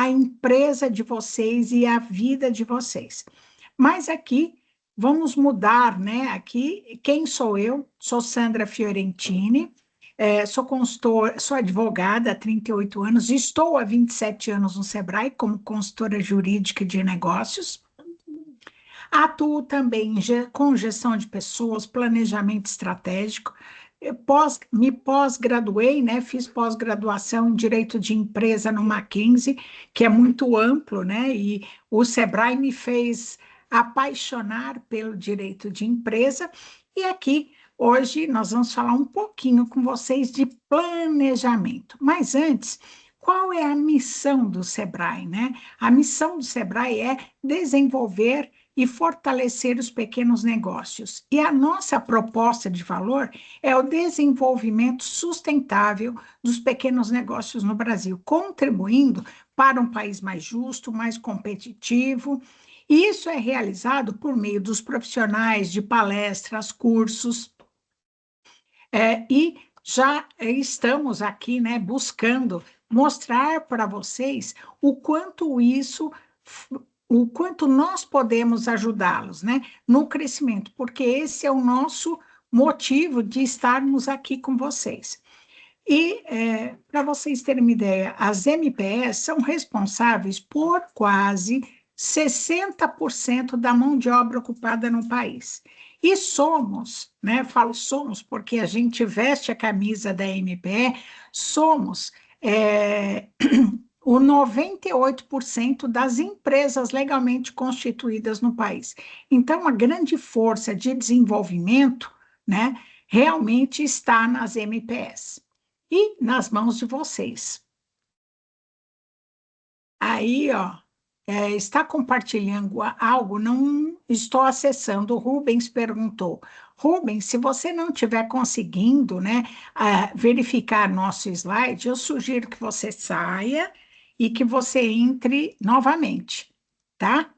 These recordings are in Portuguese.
a empresa de vocês e a vida de vocês. Mas aqui vamos mudar, né? Aqui, quem sou eu? Sou Sandra Fiorentini, sou consultora, sou advogada há 38 anos, estou há 27 anos no Sebrae como consultora jurídica de negócios. Atuo também com gestão de pessoas, planejamento estratégico. Me pós-graduei, né? Fiz pós-graduação em Direito de Empresa no Mackenzie, que é muito amplo, né? E o Sebrae me fez apaixonar pelo direito de empresa. E aqui, hoje, nós vamos falar um pouquinho com vocês de planejamento. Mas antes, qual é a missão do Sebrae, né? A missão do Sebrae é desenvolver e fortalecer os pequenos negócios. E a nossa proposta de valor é o desenvolvimento sustentável dos pequenos negócios no Brasil, contribuindo para um país mais justo, mais competitivo. E isso é realizado por meio dos profissionais de palestras, cursos, e já estamos aqui, né, buscando mostrar para vocês o quanto nós podemos ajudá-los, né, no crescimento, porque esse é o nosso motivo de estarmos aqui com vocês. E, para vocês terem uma ideia, as MPS são responsáveis por quase 60% da mão de obra ocupada no país. E somos, né, falo somos porque a gente veste a camisa da MPE, somos o 98% das empresas legalmente constituídas no país. Então, a grande força de desenvolvimento, né, realmente está nas MPS e nas mãos de vocês. Aí, ó, está compartilhando algo, não estou acessando. O Rubens perguntou. Rubens, se você não estiver conseguindo, né, verificar nosso slide, eu sugiro que você saia e que você entre novamente, tá?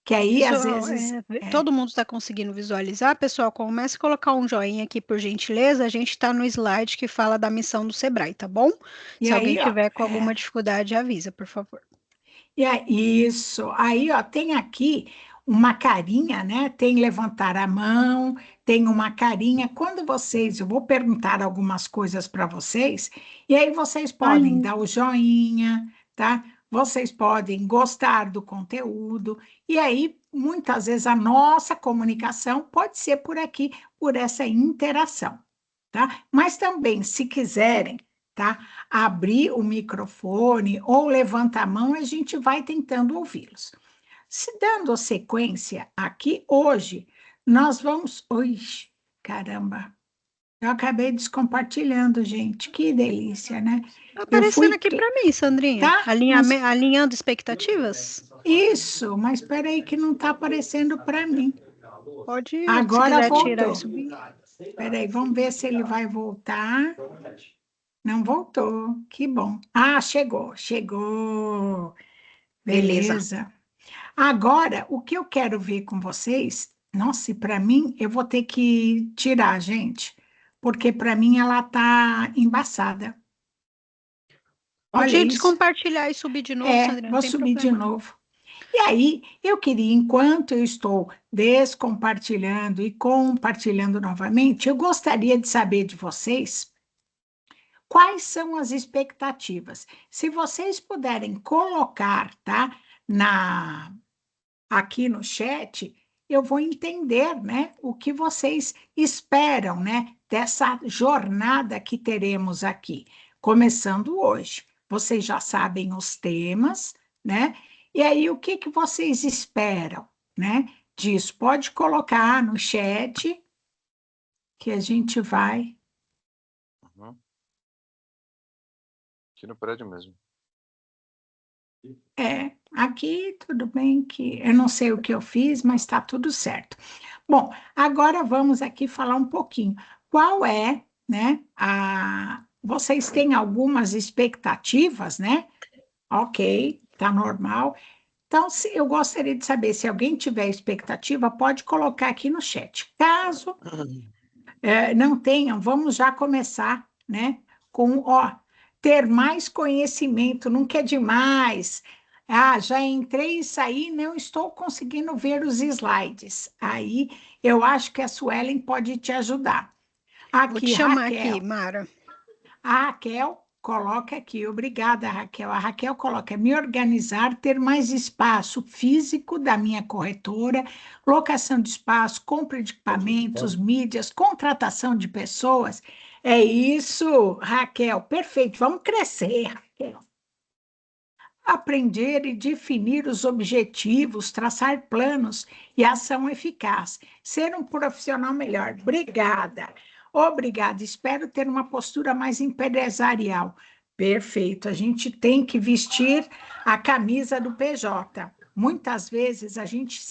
Que aí, às Pessoal, vezes, todo mundo está conseguindo visualizar? Pessoal, comece a colocar um joinha aqui, por gentileza. A gente está no slide que fala da missão do Sebrae, tá bom? e Se alguém aí, ó, tiver com alguma dificuldade, avisa, por favor. isso. Aí, ó, tem aqui uma carinha, né? Tem levantar a mão, tem uma carinha. Quando vocês, eu vou perguntar algumas coisas para vocês, e aí vocês podem Ali. dar o joinha, tá? Vocês podem gostar do conteúdo, e aí muitas vezes a nossa comunicação pode ser por aqui, por essa interação, tá? Mas também, se quiserem, tá? Abrir o microfone ou levantar a mão, a gente vai tentando ouvi-los. Se dando sequência aqui hoje, nós vamos. Ui, caramba! Eu acabei descompartilhando, gente. Que delícia, né? Tá Eu aparecendo fui. aqui para mim, Sandrinha. Tá? Mas Alinhando expectativas? isso, mas espera aí que não está aparecendo para mim. Pode, se Agora quiser tirar e voltou. subir. Espera aí, vamos ver se ele vai voltar. Não voltou, que bom. Ah, chegou, chegou. Beleza. Beleza. Agora, o que eu quero ver com vocês, nossa, e para mim, eu vou ter que tirar, gente, porque para mim ela tá embaçada. Olha Pode isso. descompartilhar e subir de novo, Sandrinha, não Vou tem subir de problema não. novo. E aí, eu queria, enquanto eu estou descompartilhando e compartilhando novamente, eu gostaria de saber de vocês quais são as expectativas. Se vocês puderem colocar, tá, aqui no chat, eu vou entender, né, o que vocês esperam, né, dessa jornada que teremos aqui, começando hoje. Vocês já sabem os temas, né? E aí, o que que vocês esperam, né, disso? Pode colocar no chat que a gente vai. Uhum. Aqui no prédio mesmo. Aqui tudo bem que eu não sei o que eu fiz, mas está tudo certo. Bom, agora vamos aqui falar um pouquinho. Qual é, né, vocês têm algumas expectativas, né? Ok, tá normal. Então, eu gostaria de saber se alguém tiver expectativa, pode colocar aqui no chat. Caso não tenham, vamos já começar, né, com, ó, ter mais conhecimento, nunca é demais. Ah, já entrei e saí, não estou conseguindo ver os slides. Aí eu acho que a Suelen pode te ajudar. Vou te Aqui, chamar aqui, Raquel. Mara. A Raquel coloca aqui, obrigada, Raquel. A Raquel coloca me organizar, ter mais espaço físico da minha corretora, locação de espaço, compra de equipamentos, mídias, contratação de pessoas. É isso, Raquel, perfeito. Vamos crescer, Raquel. Aprender e definir os objetivos, traçar planos e ação eficaz. Ser um profissional melhor. Obrigada. Obrigada. Espero ter uma postura mais empresarial. Perfeito. A gente tem que vestir a camisa do PJ. Muitas vezes a gente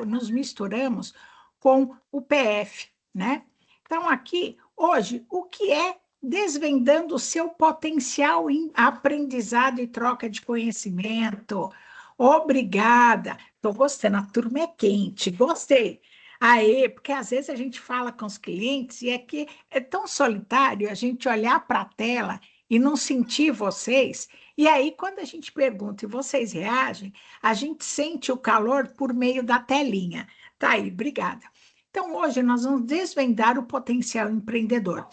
nos misturamos com o PF, né? Então, aqui, hoje, o que é desvendando o seu potencial em aprendizado e troca de conhecimento? Obrigada. Estou gostando, a turma é quente, gostei. Aê, porque às vezes a gente fala com os clientes e é que é tão solitário a gente olhar para a tela e não sentir vocês. E aí, quando a gente pergunta e vocês reagem, a gente sente o calor por meio da telinha. Tá aí, obrigada. Então, hoje nós vamos desvendar o potencial empreendedor.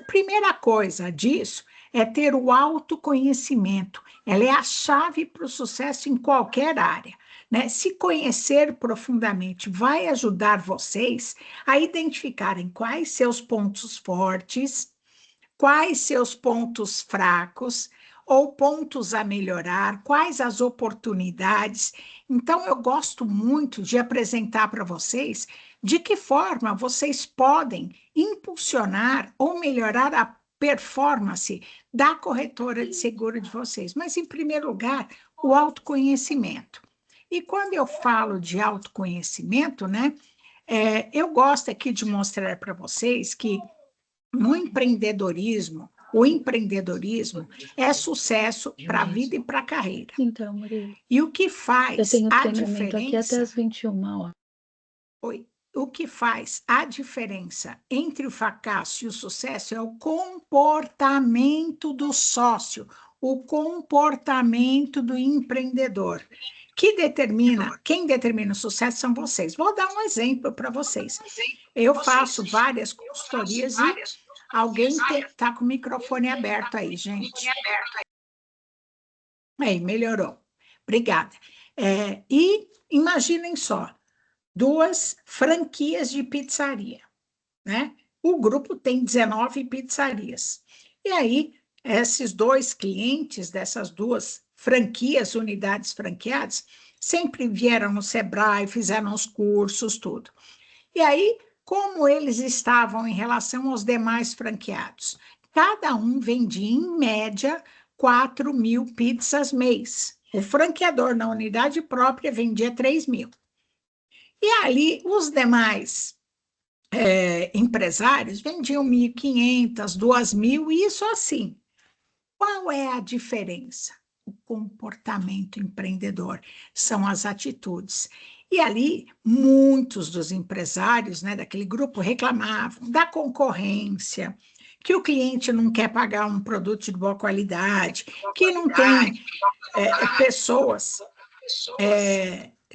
Primeira coisa disso é ter o autoconhecimento. Ela é a chave para o sucesso em qualquer área, né? Se conhecer profundamente vai ajudar vocês a identificarem quais seus pontos fortes, quais seus pontos fracos ou pontos a melhorar, quais as oportunidades. Então, eu gosto muito de apresentar para vocês de que forma vocês podem impulsionar ou melhorar a performance da corretora de seguro de vocês. Mas, em primeiro lugar, o autoconhecimento. E quando eu falo de autoconhecimento, né, eu gosto aqui de mostrar para vocês que no empreendedorismo, o empreendedorismo é sucesso para a vida e para a carreira. Então, Murilo, E o que eu faz tenho a treinamento aqui até diferença, as 21 horas. o que faz a diferença entre o fracasso e o sucesso é o comportamento do sócio, o comportamento do empreendedor. Quem determina o sucesso são vocês. Vou dar um exemplo para vocês. Eu faço várias consultorias e alguém está com o microfone aberto aí, gente. Aí, melhorou. Obrigada. E imaginem só, 2 franquias de pizzaria, né? O grupo tem 19 pizzarias. E aí, esses 2 clientes dessas 2 franquias, unidades franqueadas, sempre vieram no Sebrae, fizeram os cursos, tudo. E aí, como eles estavam em relação aos demais franqueados? Cada um vendia, em média, 4.000 pizzas mês. O franqueador na unidade própria vendia 3.000. E ali, os demais empresários vendiam 1.500, 2.000, e isso assim. Qual é a diferença? O comportamento empreendedor, são as atitudes. E ali, muitos dos empresários, né, daquele grupo reclamavam da concorrência, que o cliente não quer pagar um produto de boa qualidade, que não tem pessoas,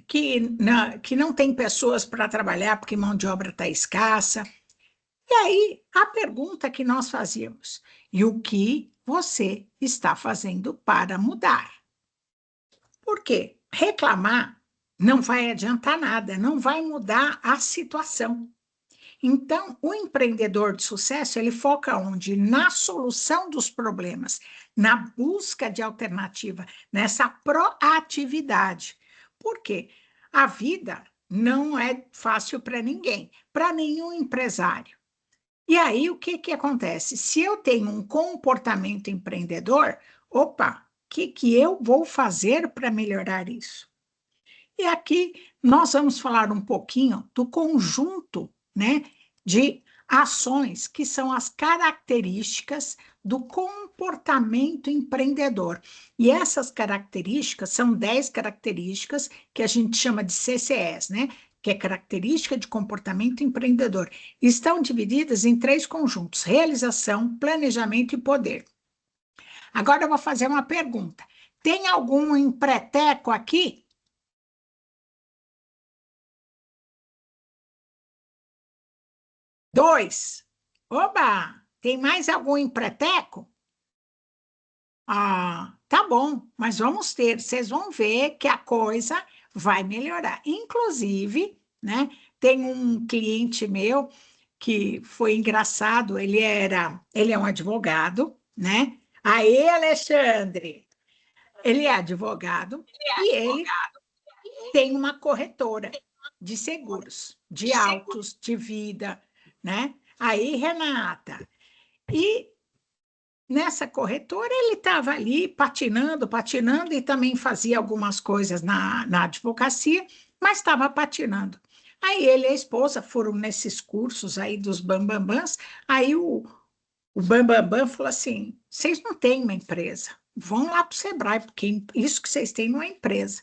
que não tem pessoas para trabalhar porque mão de obra está escassa. E aí, a pergunta que nós fazíamos: e o que você está fazendo para mudar? Por quê? Reclamar não vai adiantar nada, não vai mudar a situação. Então, o empreendedor de sucesso, ele foca onde? Na solução dos problemas, na busca de alternativa, nessa proatividade. Por quê? A vida não é fácil para ninguém, para nenhum empresário. E aí, o que acontece? Se eu tenho um comportamento empreendedor, opa, o que eu vou fazer para melhorar isso? E aqui nós vamos falar um pouquinho do conjunto, né, de ações que são as características do comportamento empreendedor. E essas características são 10 características que a gente chama de CCS, né? Que é característica de comportamento empreendedor. Estão divididas em 3 conjuntos: realização, planejamento e poder. Agora eu vou fazer uma pergunta. Tem algum empreteco aqui? Dois. Oba! Tem mais algum empreteco? Ah, tá bom, mas vamos ter, vocês vão ver que a coisa vai melhorar. Inclusive, né, tem um cliente meu que foi engraçado, ele é um advogado, né? Aí, Alexandre, ele é advogado e ele tem uma corretora de seguros, de autos, de vida, né? Aí, Renata, e nessa corretora, ele estava ali patinando, patinando, e também fazia algumas coisas na advocacia, mas estava patinando. Aí ele e a esposa foram nesses cursos aí dos bambambãs, aí o bambambam falou assim, vocês não têm uma empresa, vão lá para o Sebrae, porque isso que vocês têm não é empresa.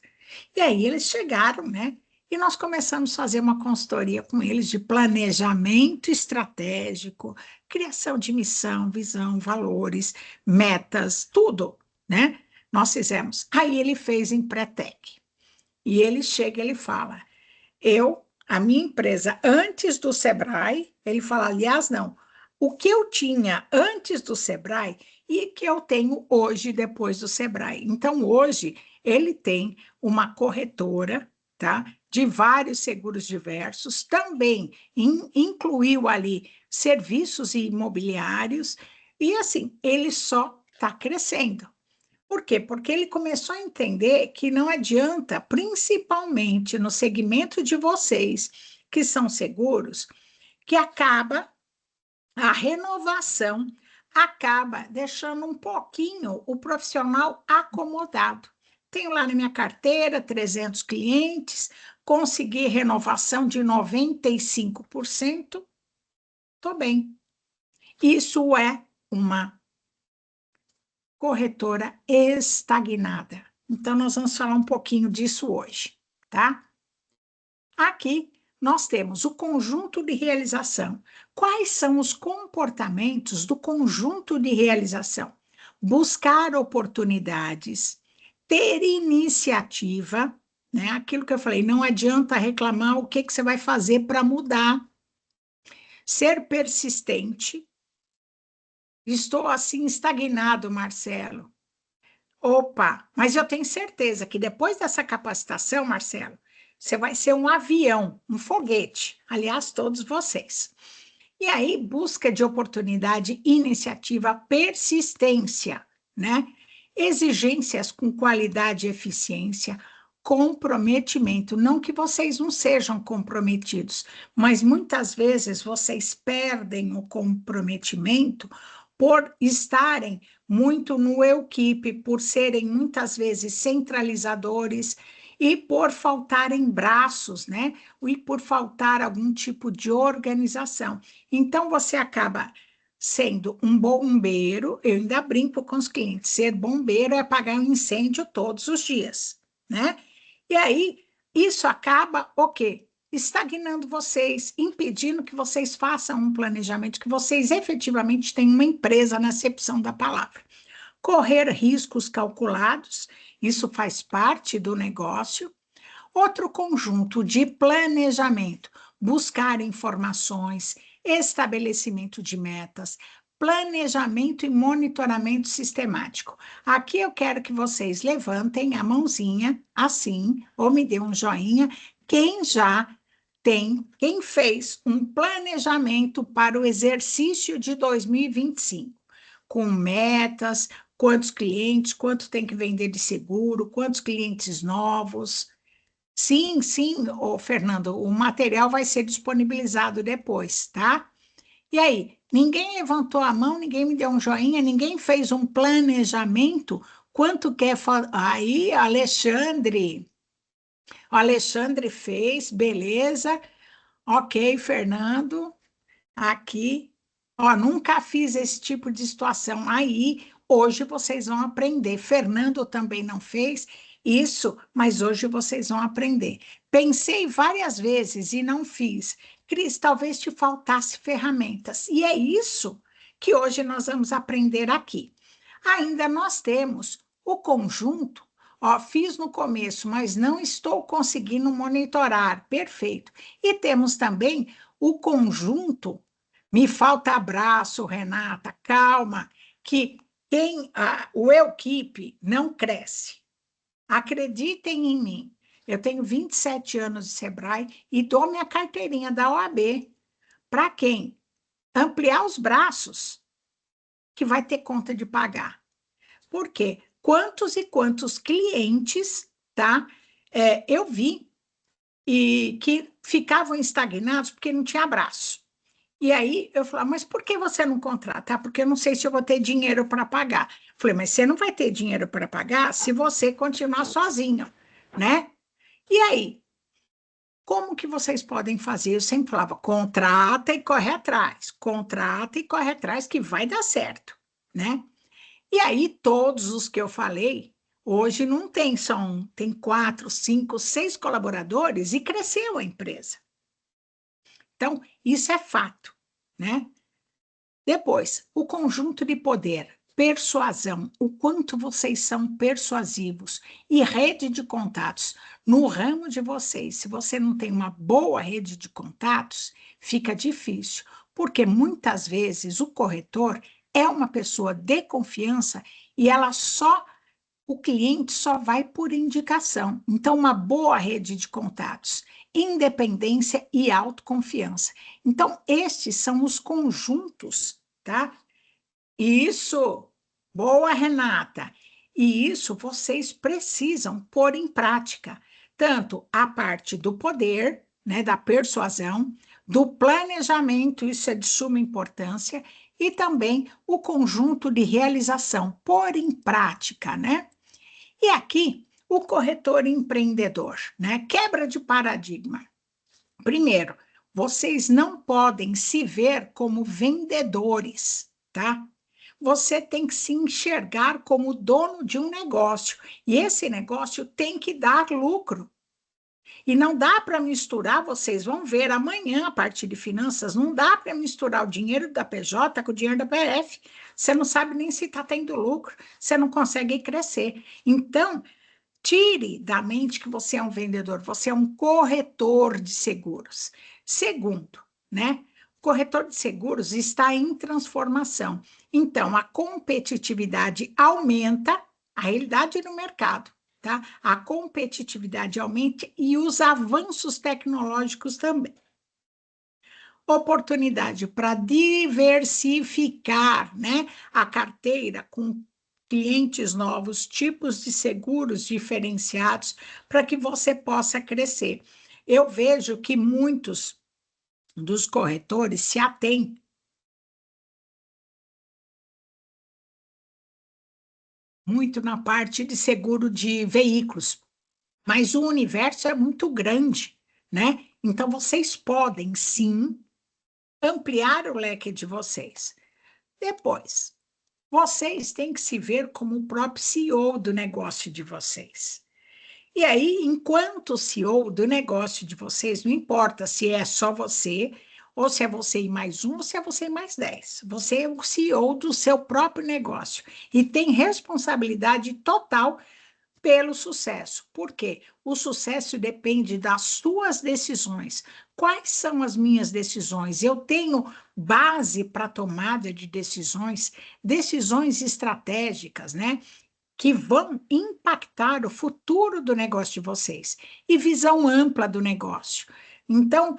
E aí eles chegaram, né? E nós começamos a fazer uma consultoria com eles de planejamento estratégico, criação de missão, visão, valores, metas, tudo, né? Nós fizemos. Aí ele fez em Pretec. E ele chega, ele fala, a minha empresa antes do Sebrae, ele fala, aliás, não, o que eu tinha antes do Sebrae e que eu tenho hoje depois do Sebrae. Então, hoje, ele tem uma corretora, tá? De vários seguros diversos, também incluiu ali serviços imobiliários, e assim, ele só está crescendo. Por quê? Porque ele começou a entender que não adianta, principalmente no segmento de vocês, que são seguros, que acaba a renovação, acaba deixando um pouquinho o profissional acomodado. Tenho lá na minha carteira 300 clientes, consegui renovação de 95%, estou bem. Isso é uma corretora estagnada. Então, nós vamos falar um pouquinho disso hoje, tá? Aqui nós temos o conjunto de realização. Quais são os comportamentos do conjunto de realização? Buscar oportunidades, ter iniciativa, né? Aquilo que eu falei, não adianta reclamar o que você vai fazer para mudar. Ser persistente. Estou assim estagnado, Marcelo. Opa, mas eu tenho certeza que depois dessa capacitação, Marcelo, você vai ser um avião, um foguete. Aliás, todos vocês. E aí, busca de oportunidade, iniciativa, persistência, né? Exigências com qualidade e eficiência, comprometimento. Não que vocês não sejam comprometidos, mas muitas vezes vocês perdem o comprometimento por estarem muito no equipe, por serem muitas vezes centralizadores e por faltarem braços, né? E por faltar algum tipo de organização. Então, você acaba sendo um bombeiro, eu ainda brinco com os clientes, ser bombeiro é apagar um incêndio todos os dias, né? E aí, isso acaba o quê? Estagnando vocês, impedindo que vocês façam um planejamento, que vocês efetivamente tenham uma empresa na acepção da palavra. Correr riscos calculados, isso faz parte do negócio. Outro conjunto de planejamento, buscar informações, estabelecimento de metas, planejamento e monitoramento sistemático. Aqui eu quero que vocês levantem a mãozinha, assim, ou me dê um joinha, quem fez um planejamento para o exercício de 2025, com metas, quantos clientes, quanto tem que vender de seguro, quantos clientes novos. Sim, sim, ô, Fernando, o material vai ser disponibilizado depois, tá? E aí, ninguém levantou a mão, ninguém me deu um joinha, ninguém fez um planejamento, quanto quer... Aí, Alexandre, o Alexandre fez, beleza, ok, Fernando, aqui, ó, nunca fiz esse tipo de situação. Aí, hoje vocês vão aprender. Fernando também não fez isso, mas hoje vocês vão aprender. Pensei várias vezes e não fiz. Cris, talvez te faltasse ferramentas. E é isso que hoje nós vamos aprender aqui. Ainda nós temos O conjunto, ó, fiz no começo, mas não estou conseguindo monitorar. Perfeito. E temos também o conjunto. Me falta abraço, Renata, calma, que o Equipe não cresce. Acreditem em mim. Eu tenho 27 anos de Sebrae e dou minha carteirinha da OAB. Para quem? Ampliar os braços, que vai ter conta de pagar. Por quê? Quantos e quantos clientes, tá? Eu vi e que ficavam estagnados porque não tinha abraço. E aí eu falei, mas por que você não contrata? Porque eu não sei se eu vou ter dinheiro para pagar. Falei, mas você não vai ter dinheiro para pagar se você continuar sozinho, né? E aí, como que vocês podem fazer? Eu sempre falava, contrata e corre atrás que vai dar certo, né? E aí, todos os que eu falei, hoje não tem só um, tem 4, 5, 6 colaboradores e cresceu a empresa. Então, isso é fato, né? Depois, o conjunto de poder, persuasão, o quanto vocês são persuasivos e rede de contatos. No ramo de vocês, se você não tem uma boa rede de contatos, fica difícil, porque muitas vezes o corretor é uma pessoa de confiança e o cliente só vai por indicação. Então, uma boa rede de contatos, independência e autoconfiança. Então, estes são os conjuntos, tá? Isso, boa, Renata. E isso vocês precisam pôr em prática, tanto a parte do poder, né, da persuasão, do planejamento, isso é de suma importância, e também o conjunto de realização, pôr em prática, né? E aqui, o corretor empreendedor, né? Quebra de paradigma. Primeiro, vocês não podem se ver como vendedores, tá? Você tem que se enxergar como dono de um negócio, e esse negócio tem que dar lucro. E não dá para misturar, vocês vão ver amanhã, a parte de finanças, não dá para misturar o dinheiro da PJ com o dinheiro da PF. Você não sabe nem se está tendo lucro, você não consegue crescer. Então, tire da mente que você é um vendedor, você é um corretor de seguros. Segundo, né? O corretor de seguros está em transformação. Então, a competitividade aumenta, a realidade no mercado, tá? A competitividade aumenta e os avanços tecnológicos também. Oportunidade para diversificar, né, a carteira com clientes novos, tipos de seguros diferenciados, para que você possa crescer. Eu vejo que muitos dos corretores se atêm muito na parte de seguro de veículos, mas o universo é muito grande, né? Então, vocês podem, sim, ampliar o leque de vocês. Depois, vocês têm que se ver como o próprio CEO do negócio de vocês. E aí, enquanto CEO do negócio de vocês, não importa se é só você, ou se é você e mais um, ou se é você e mais 10. Você é o CEO do seu próprio negócio e tem responsabilidade total pelo sucesso. Por quê? O sucesso depende das suas decisões. Quais são as minhas decisões? Eu tenho base para tomada de decisões, decisões estratégicas, né? Que vão impactar o futuro do negócio de vocês e visão ampla do negócio. Então,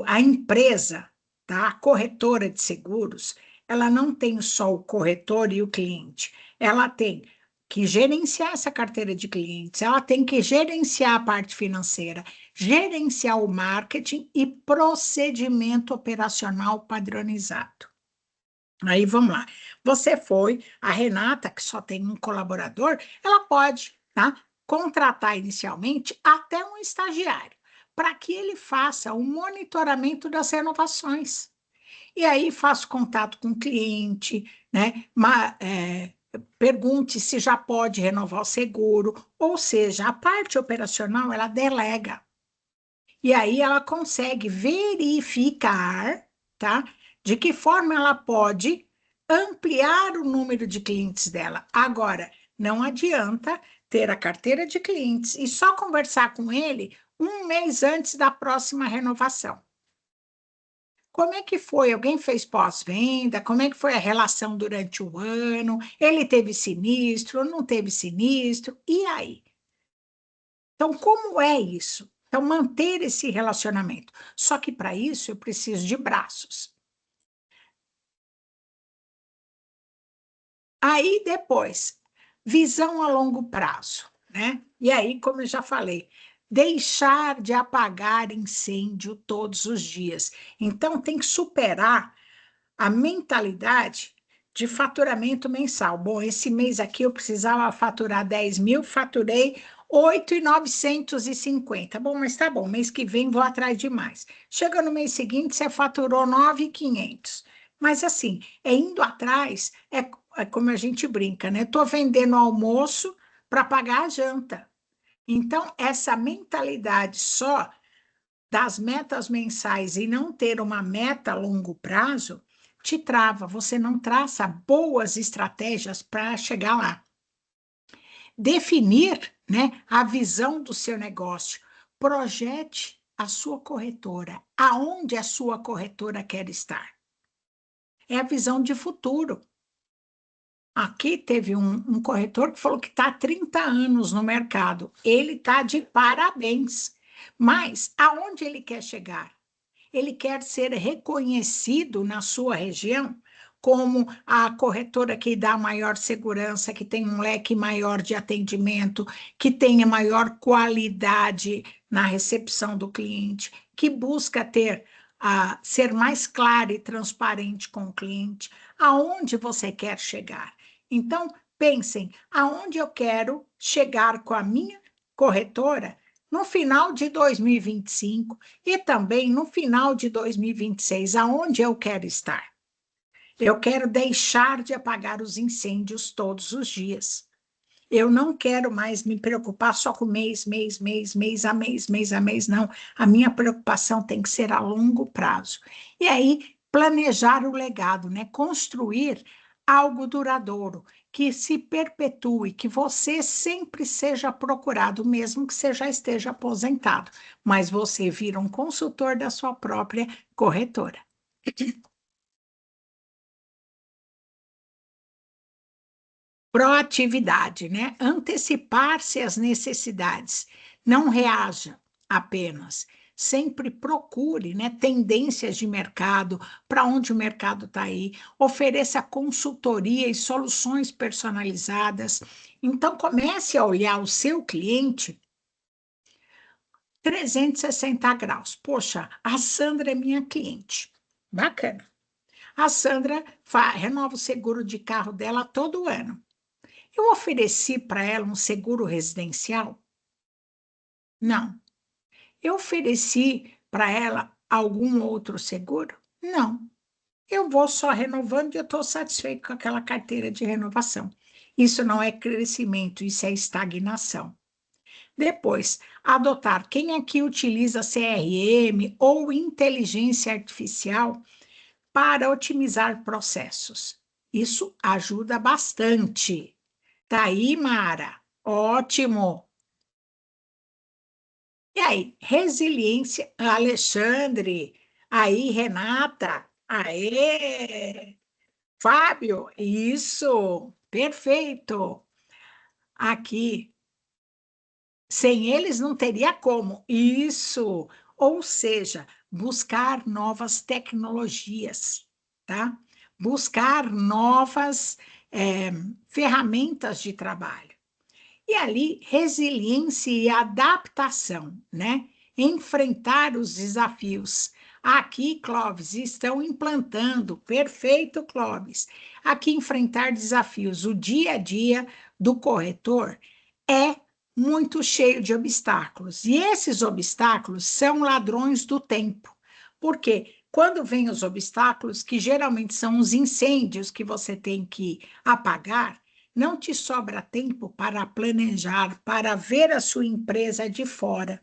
a empresa, tá? A corretora de seguros, ela não tem só o corretor e o cliente, ela tem que gerenciar essa carteira de clientes, ela tem que gerenciar a parte financeira, gerenciar o marketing e procedimento operacional padronizado. Aí vamos lá. Você foi, a Renata, que só tem um colaborador, ela pode, tá, contratar inicialmente até um estagiário, para que ele faça o monitoramento das renovações. E aí faço contato com o cliente, né? Pergunte se já pode renovar o seguro, ou seja, a parte operacional ela delega. E aí ela consegue verificar, tá? De que forma ela pode ampliar o número de clientes dela. Agora, Não adianta ter a carteira de clientes e só conversar com ele um mês antes da próxima renovação. Como é que foi? Alguém fez pós-venda? Como é que foi a relação durante o ano? Ele teve sinistro, não teve sinistro? E aí? Então, como é isso? Então, manter esse relacionamento. Só que para isso eu preciso de braços. Aí depois, visão a longo prazo, né? E aí, como eu já falei, deixar de apagar incêndio todos os dias. Então, tem que superar a mentalidade de faturamento mensal. Bom, esse mês aqui eu precisava faturar 10 mil, faturei 8.950. Bom, mas tá bom, mês que vem vou atrás de mais. Chega no mês seguinte, você faturou 9.500. Mas assim, indo atrás, é como a gente brinca, né? Estou vendendo almoço para pagar a janta. Então, essa mentalidade só das metas mensais e não ter uma meta a longo prazo, te trava, você não traça boas estratégias para chegar lá. Definir, né, a visão do seu negócio, projete a sua corretora, aonde a sua corretora quer estar. É a visão de futuro. Aqui teve um corretor que falou que está há 30 anos no mercado. Ele está de parabéns. Mas aonde ele quer chegar? Ele quer ser reconhecido na sua região como a corretora que dá maior segurança, que tem um leque maior de atendimento, que tenha maior qualidade na recepção do cliente, que busca ser mais clara e transparente com o cliente. Aonde você quer chegar? Então, pensem, aonde eu quero chegar com a minha corretora no final de 2025 e também no final de 2026, aonde eu quero estar? Eu quero deixar de apagar os incêndios todos os dias. Eu não quero mais me preocupar só com mês a mês, não. A minha preocupação tem que ser a longo prazo. E aí, planejar o legado, né? Construir algo duradouro, que se perpetue, que você sempre seja procurado, mesmo que você já esteja aposentado, mas você vira um consultor da sua própria corretora. Proatividade, né? Antecipar-se às necessidades. Não reaja apenas. Sempre procure, né, tendências de mercado, para onde o mercado está aí, ofereça consultoria e soluções personalizadas. Então, comece a olhar o seu cliente 360 graus. Poxa, a Sandra é minha cliente. Bacana. A Sandra renova o seguro de carro dela todo ano. Eu ofereci para ela um seguro residencial? Não. Eu ofereci para ela algum outro seguro? Não. Eu vou só renovando e eu estou satisfeito com aquela carteira de renovação. Isso não é crescimento, isso é estagnação. Depois, adotar. Quem aqui utiliza CRM ou inteligência artificial para otimizar processos? Isso ajuda bastante. Tá aí, Mara? Ótimo. E aí, resiliência, Alexandre. Aí, Renata. Aê! Fábio, isso, perfeito. Aqui, sem eles não teria como. Isso. Ou seja, buscar novas tecnologias, tá? Buscar novas ferramentas de trabalho. E ali, resiliência e adaptação, né? Enfrentar os desafios. Aqui, Clóvis, estão implantando, perfeito, Clóvis. Aqui, enfrentar desafios. O dia a dia do corretor é muito cheio de obstáculos. E esses obstáculos são ladrões do tempo. Por quê? Quando vêm os obstáculos, que geralmente são os incêndios que você tem que apagar, não te sobra tempo para planejar, para ver a sua empresa de fora.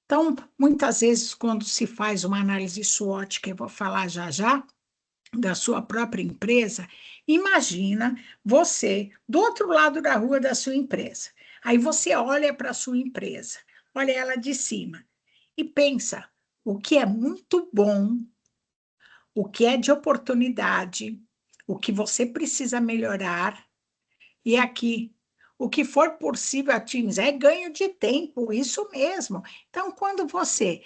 Então, muitas vezes, quando se faz uma análise SWOT, que eu vou falar já já, da sua própria empresa, imagina você do outro lado da rua da sua empresa. Aí você olha para a sua empresa, olha ela de cima e pensa o que é muito bom, o que é de oportunidade, o que você precisa melhorar. E aqui, o que for possível atingir é ganho de tempo, isso mesmo. Então, quando você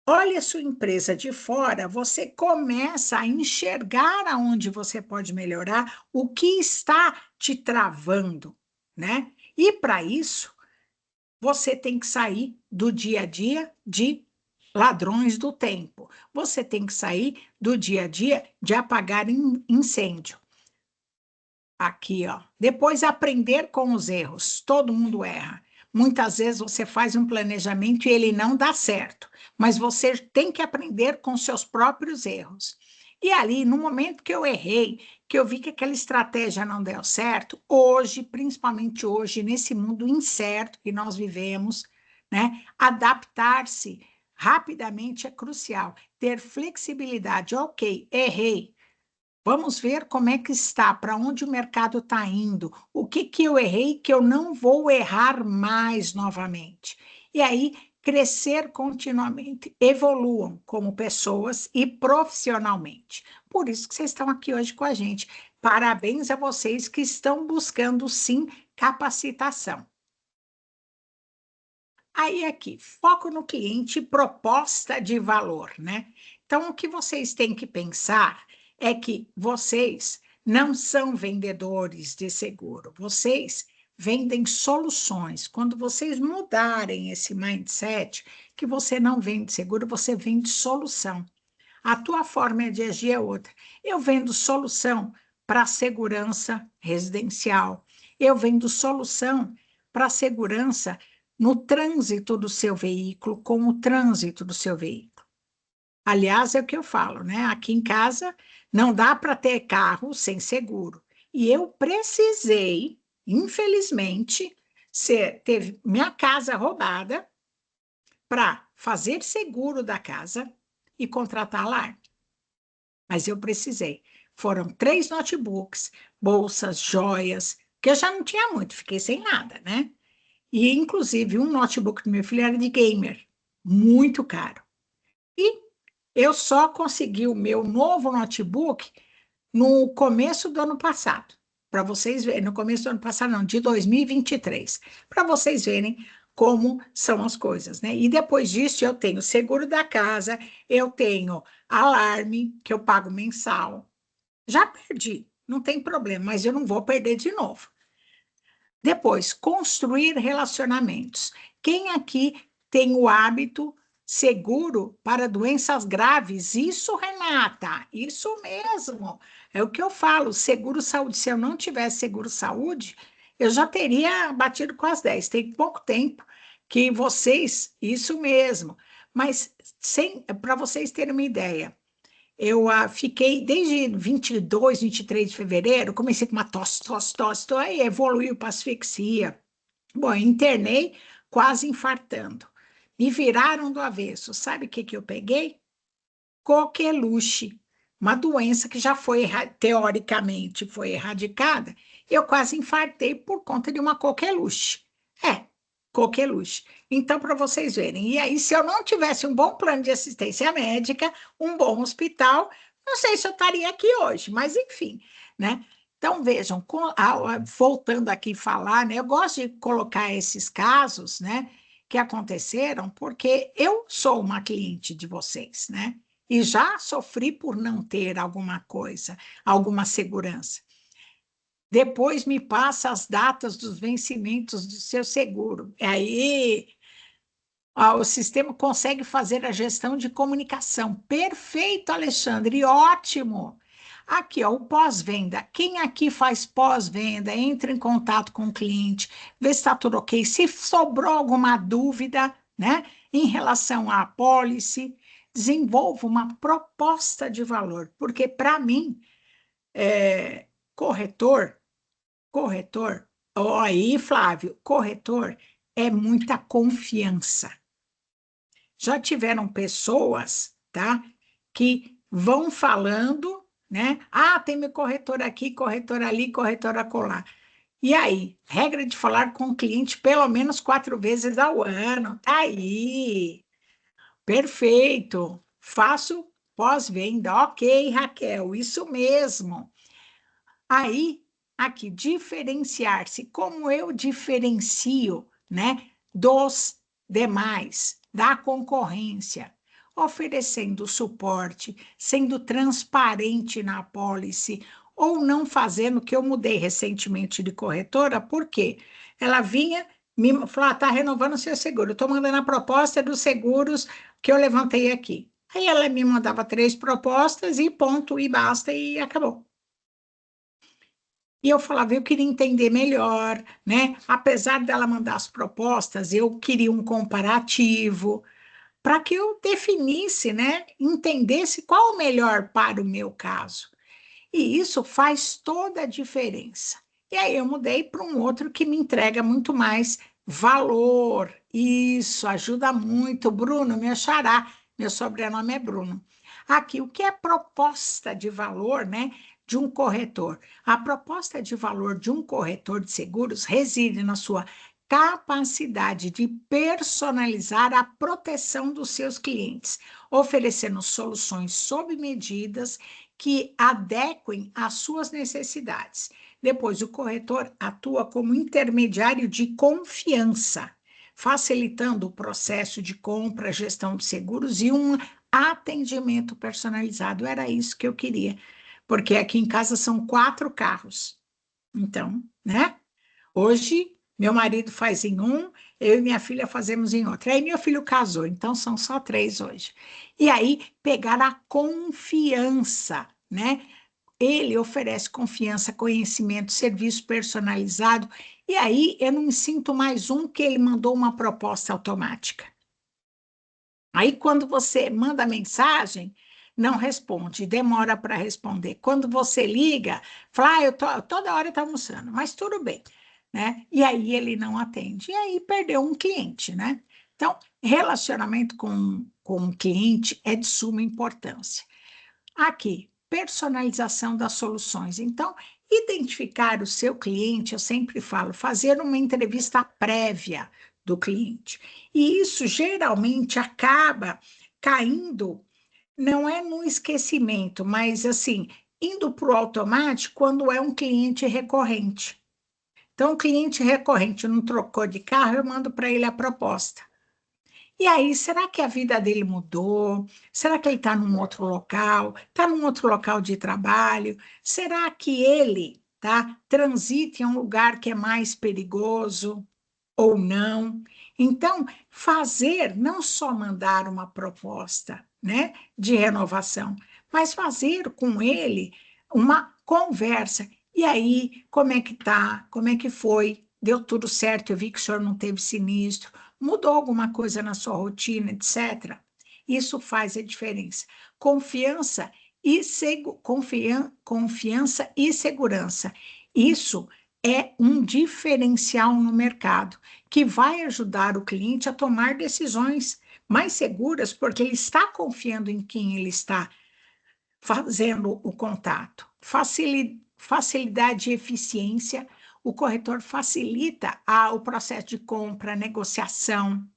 olha a sua empresa de fora, você começa a enxergar aonde você pode melhorar, o que está te travando, né? E para isso, você tem que sair do dia a dia de ladrões do tempo. Você tem que sair do dia a dia de apagar incêndio. Aqui, ó. Depois aprender com os erros. Todo mundo erra. Muitas vezes você faz um planejamento e ele não dá certo, mas você tem que aprender com seus próprios erros. E ali, no momento que eu errei, que eu vi que aquela estratégia não deu certo, hoje, principalmente hoje, nesse mundo incerto que nós vivemos, né, adaptar-se rapidamente é crucial. Ter flexibilidade. Ok, errei. Vamos ver como é que está, para onde o mercado está indo, o que eu errei que eu não vou errar mais novamente. E aí, crescer continuamente, evoluam como pessoas e profissionalmente. Por isso que vocês estão aqui hoje com a gente. Parabéns a vocês que estão buscando, sim, capacitação. Aí aqui, foco no cliente, proposta de valor, né? Então, o que vocês têm que pensar é que vocês não são vendedores de seguro, vocês vendem soluções. Quando vocês mudarem esse mindset, que você não vende seguro, você vende solução. A tua forma de agir é outra. Eu vendo solução para segurança residencial, eu vendo solução para segurança no trânsito do seu veículo, com o trânsito do seu veículo. Aliás, é o que eu falo, né? Aqui em casa não dá para ter carro sem seguro. E eu precisei, infelizmente, ter minha casa roubada para fazer seguro da casa e contratar alarme. Mas eu precisei. Foram 3 notebooks, bolsas, joias, que eu já não tinha muito, fiquei sem nada, né? E, inclusive, um notebook do meu filho era de gamer, muito caro. E eu só consegui o meu novo notebook no começo do ano passado, para vocês verem, no começo do ano passado, não, de 2023, para vocês verem como são as coisas, né? E depois disso, eu tenho seguro da casa, eu tenho alarme, que eu pago mensal. Já perdi, não tem problema, mas eu não vou perder de novo. Depois, construir relacionamentos. Quem aqui tem o hábito seguro para doenças graves? Isso, Renata, isso mesmo. É o que eu falo, seguro saúde. Se eu não tivesse seguro saúde, eu já teria batido com as 10. Tem pouco tempo que vocês, isso mesmo. Mas para vocês terem uma ideia, eu fiquei desde 22, 23 de fevereiro, comecei com uma tosse, aí evoluiu para asfixia. Bom, internei quase infartando. Me viraram do avesso. Sabe o que eu peguei? Coqueluche, uma doença que já foi, teoricamente, foi erradicada. Eu quase infartei por conta de uma coqueluche. É, coqueluche. Então, para vocês verem. E aí, se eu não tivesse um bom plano de assistência médica, um bom hospital, não sei se eu estaria aqui hoje, mas enfim, né? Então, vejam, voltando aqui a falar, né? Eu gosto de colocar esses casos, né? Que aconteceram, porque eu sou uma cliente de vocês, né? E já sofri por não ter alguma coisa, alguma segurança. Depois me passa as datas dos vencimentos do seu seguro. Aí o sistema consegue fazer a gestão de comunicação. Perfeito, Alexandre, ótimo. Aqui, ó, o pós-venda. Quem aqui faz pós-venda, entra em contato com o cliente, vê se está tudo ok. Se sobrou alguma dúvida, né, em relação à apólice, desenvolva uma proposta de valor. Porque, para mim, corretor, ó, aí, Flávio, corretor é muita confiança. Já tiveram pessoas, tá, que vão falando, né? Ah, tem meu corretor aqui, corretor ali, corretor acolá. E aí, regra de falar com o cliente pelo menos 4 vezes ao ano. Tá aí. Perfeito. Faço pós-venda. Ok, Raquel, isso mesmo. Aí, aqui, diferenciar-se. Como eu diferencio, né, dos demais, da concorrência? Oferecendo suporte, sendo transparente na apólice, ou não fazendo, que eu mudei recentemente de corretora, por quê? Ela vinha, me falou, está renovando seu seguro, eu estou mandando a proposta dos seguros que eu levantei aqui. Aí ela me mandava 3 propostas e ponto, e basta, e acabou. E eu falava, eu queria entender melhor, né? Apesar dela mandar as propostas, eu queria um comparativo para que eu definisse, né? Entendesse qual o melhor para o meu caso. E isso faz toda a diferença. E aí eu mudei para um outro que me entrega muito mais valor. Isso ajuda muito. Bruno, meu xará, meu sobrenome é Bruno. Aqui, o que é proposta de valor, né, de um corretor? A proposta de valor de um corretor de seguros reside na sua capacidade de personalizar a proteção dos seus clientes, oferecendo soluções sob medidas que adequem às suas necessidades. Depois, o corretor atua como intermediário de confiança, facilitando o processo de compra, gestão de seguros e um atendimento personalizado. Era isso que eu queria, porque aqui em casa são 4 carros. Então, né? Hoje, meu marido faz em um, eu e minha filha fazemos em outro. Aí meu filho casou, então são só 3 hoje. E aí, pegar a confiança, né? Ele oferece confiança, conhecimento, serviço personalizado. E aí, eu não me sinto mais um que ele mandou uma proposta automática. Aí, quando você manda mensagem, não responde, demora para responder. Quando você liga, fala, toda hora está almoçando, mas tudo bem, né? E aí ele não atende. E aí perdeu um cliente, né? Então, relacionamento com um cliente é de suma importância. Aqui, personalização das soluções. Então, identificar o seu cliente, eu sempre falo, fazer uma entrevista prévia do cliente. E isso geralmente acaba caindo, não é no esquecimento, mas assim, indo para o automático quando é um cliente recorrente. Então, o cliente recorrente não trocou de carro, eu mando para ele a proposta. E aí, será que a vida dele mudou? Será que ele está num outro local? Está num outro local de trabalho? Será que ele, tá, transita em um lugar que é mais perigoso ou não? Então, fazer, não só mandar uma proposta, né, de renovação, mas fazer com ele uma conversa. E aí, como é que tá? Como é que foi? Deu tudo certo? Eu vi que o senhor não teve sinistro. Mudou alguma coisa na sua rotina, etc. Isso faz a diferença. Confiança e, confiança e segurança. Isso é um diferencial no mercado que vai ajudar o cliente a tomar decisões mais seguras, porque ele está confiando em quem ele está fazendo o contato. Facilidade e eficiência, o corretor facilita o processo de compra, negociação,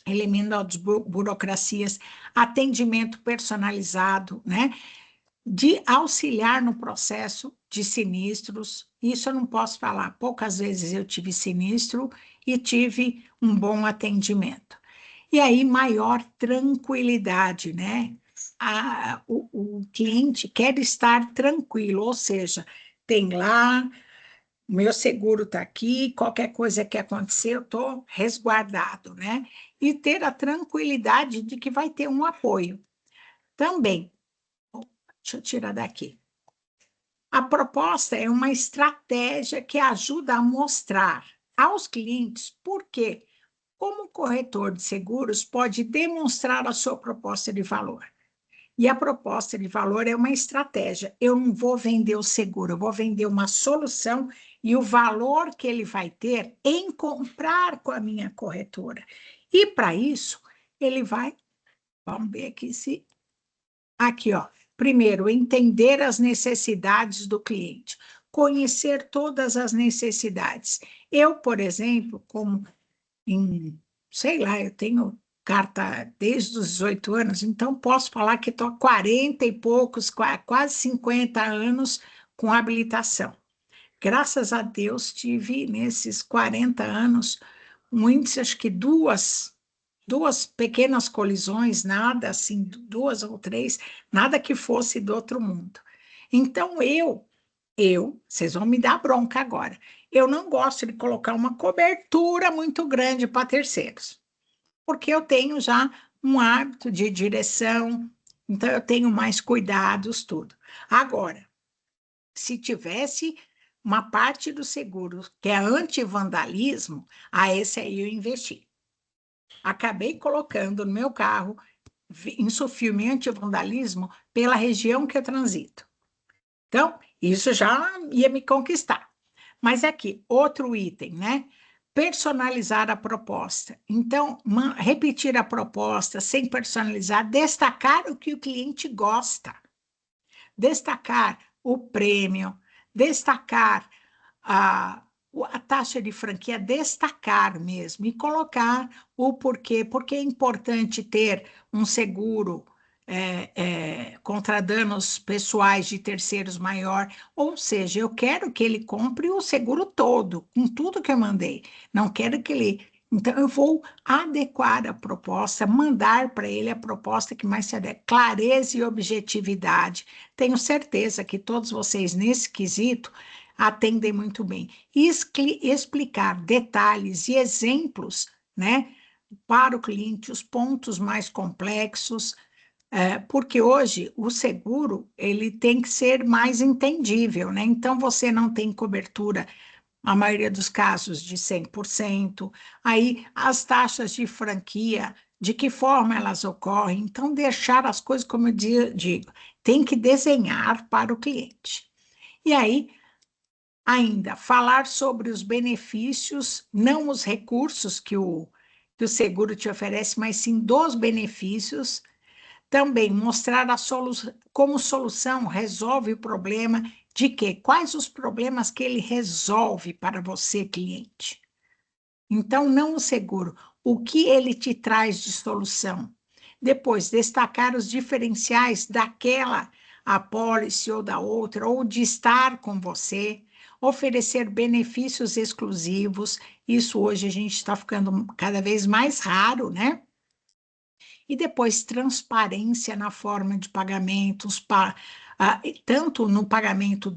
eliminando burocracias, atendimento personalizado, né? De auxiliar no processo de sinistros. Isso eu não posso falar. Poucas vezes eu tive sinistro e tive um bom atendimento. E aí, maior tranquilidade, né? O cliente quer estar tranquilo, ou seja, tem lá, meu seguro está aqui, qualquer coisa que acontecer, eu estou resguardado, né? E ter a tranquilidade de que vai ter um apoio. Também, deixa eu tirar daqui. A proposta é uma estratégia que ajuda a mostrar aos clientes por quê. Como corretor de seguros pode demonstrar a sua proposta de valor. E a proposta de valor é uma estratégia. Eu não vou vender o seguro, eu vou vender uma solução e o valor que ele vai ter em comprar com a minha corretora. E para isso, ele vai, vamos ver aqui se aqui, ó, Primeiro, entender as necessidades do cliente, conhecer todas as necessidades. Eu, por exemplo, como sei lá, eu tenho carta desde os 18 anos, então posso falar que estou há 40 e poucos, quase 50 anos com habilitação. Graças a Deus, tive nesses 40 anos, acho que duas pequenas colisões, nada assim, 2 ou 3, nada que fosse do outro mundo. Então, vocês vão me dar bronca agora, eu não gosto de colocar uma cobertura muito grande para terceiros, porque eu tenho já um hábito de direção, então eu tenho mais cuidados, tudo. Agora, se tivesse uma parte do seguro que é anti-vandalismo, a esse aí eu investi. Acabei colocando no meu carro insufilme anti-vandalismo pela região que eu transito. Então, isso já ia me conquistar. Mas aqui, outro item, né? Personalizar a proposta. Então, repetir a proposta sem personalizar, destacar o que o cliente gosta, destacar o prêmio, destacar a taxa de franquia, destacar mesmo e colocar o porquê, porque é importante ter um seguro contra danos pessoais de terceiros maior, ou seja, eu quero que ele compre o seguro todo, com tudo que eu mandei, não quero que ele... Então, eu vou adequar a proposta, mandar para ele a proposta que mais se adequa, clareza e objetividade. Tenho certeza que todos vocês, nesse quesito, atendem muito bem. E explicar detalhes e exemplos, né, para o cliente, os pontos mais complexos, porque hoje o seguro ele tem que ser mais entendível, né? Então, você não tem cobertura, a maioria dos casos, de 100%. Aí, as taxas de franquia, de que forma elas ocorrem? Então, deixar as coisas, como eu digo, tem que desenhar para o cliente. E aí, ainda, falar sobre os benefícios, não os recursos que o seguro te oferece, mas sim dos benefícios. Também mostrar como solução resolve o problema de quê? Quais os problemas que ele resolve para você, cliente? Então, não o seguro, o que ele te traz de solução. Depois, destacar os diferenciais daquela apólice ou da outra, ou de estar com você, oferecer benefícios exclusivos, isso hoje a gente está ficando cada vez mais raro, né? E depois, transparência na forma de pagamentos, tanto no pagamento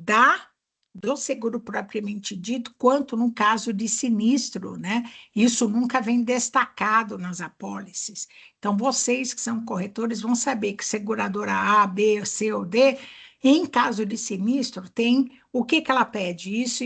do seguro propriamente dito, quanto no caso de sinistro, né? Isso nunca vem destacado nas apólices. Então, vocês que são corretores vão saber que seguradora A, B, C ou D, em caso de sinistro, tem o que ela pede, isso,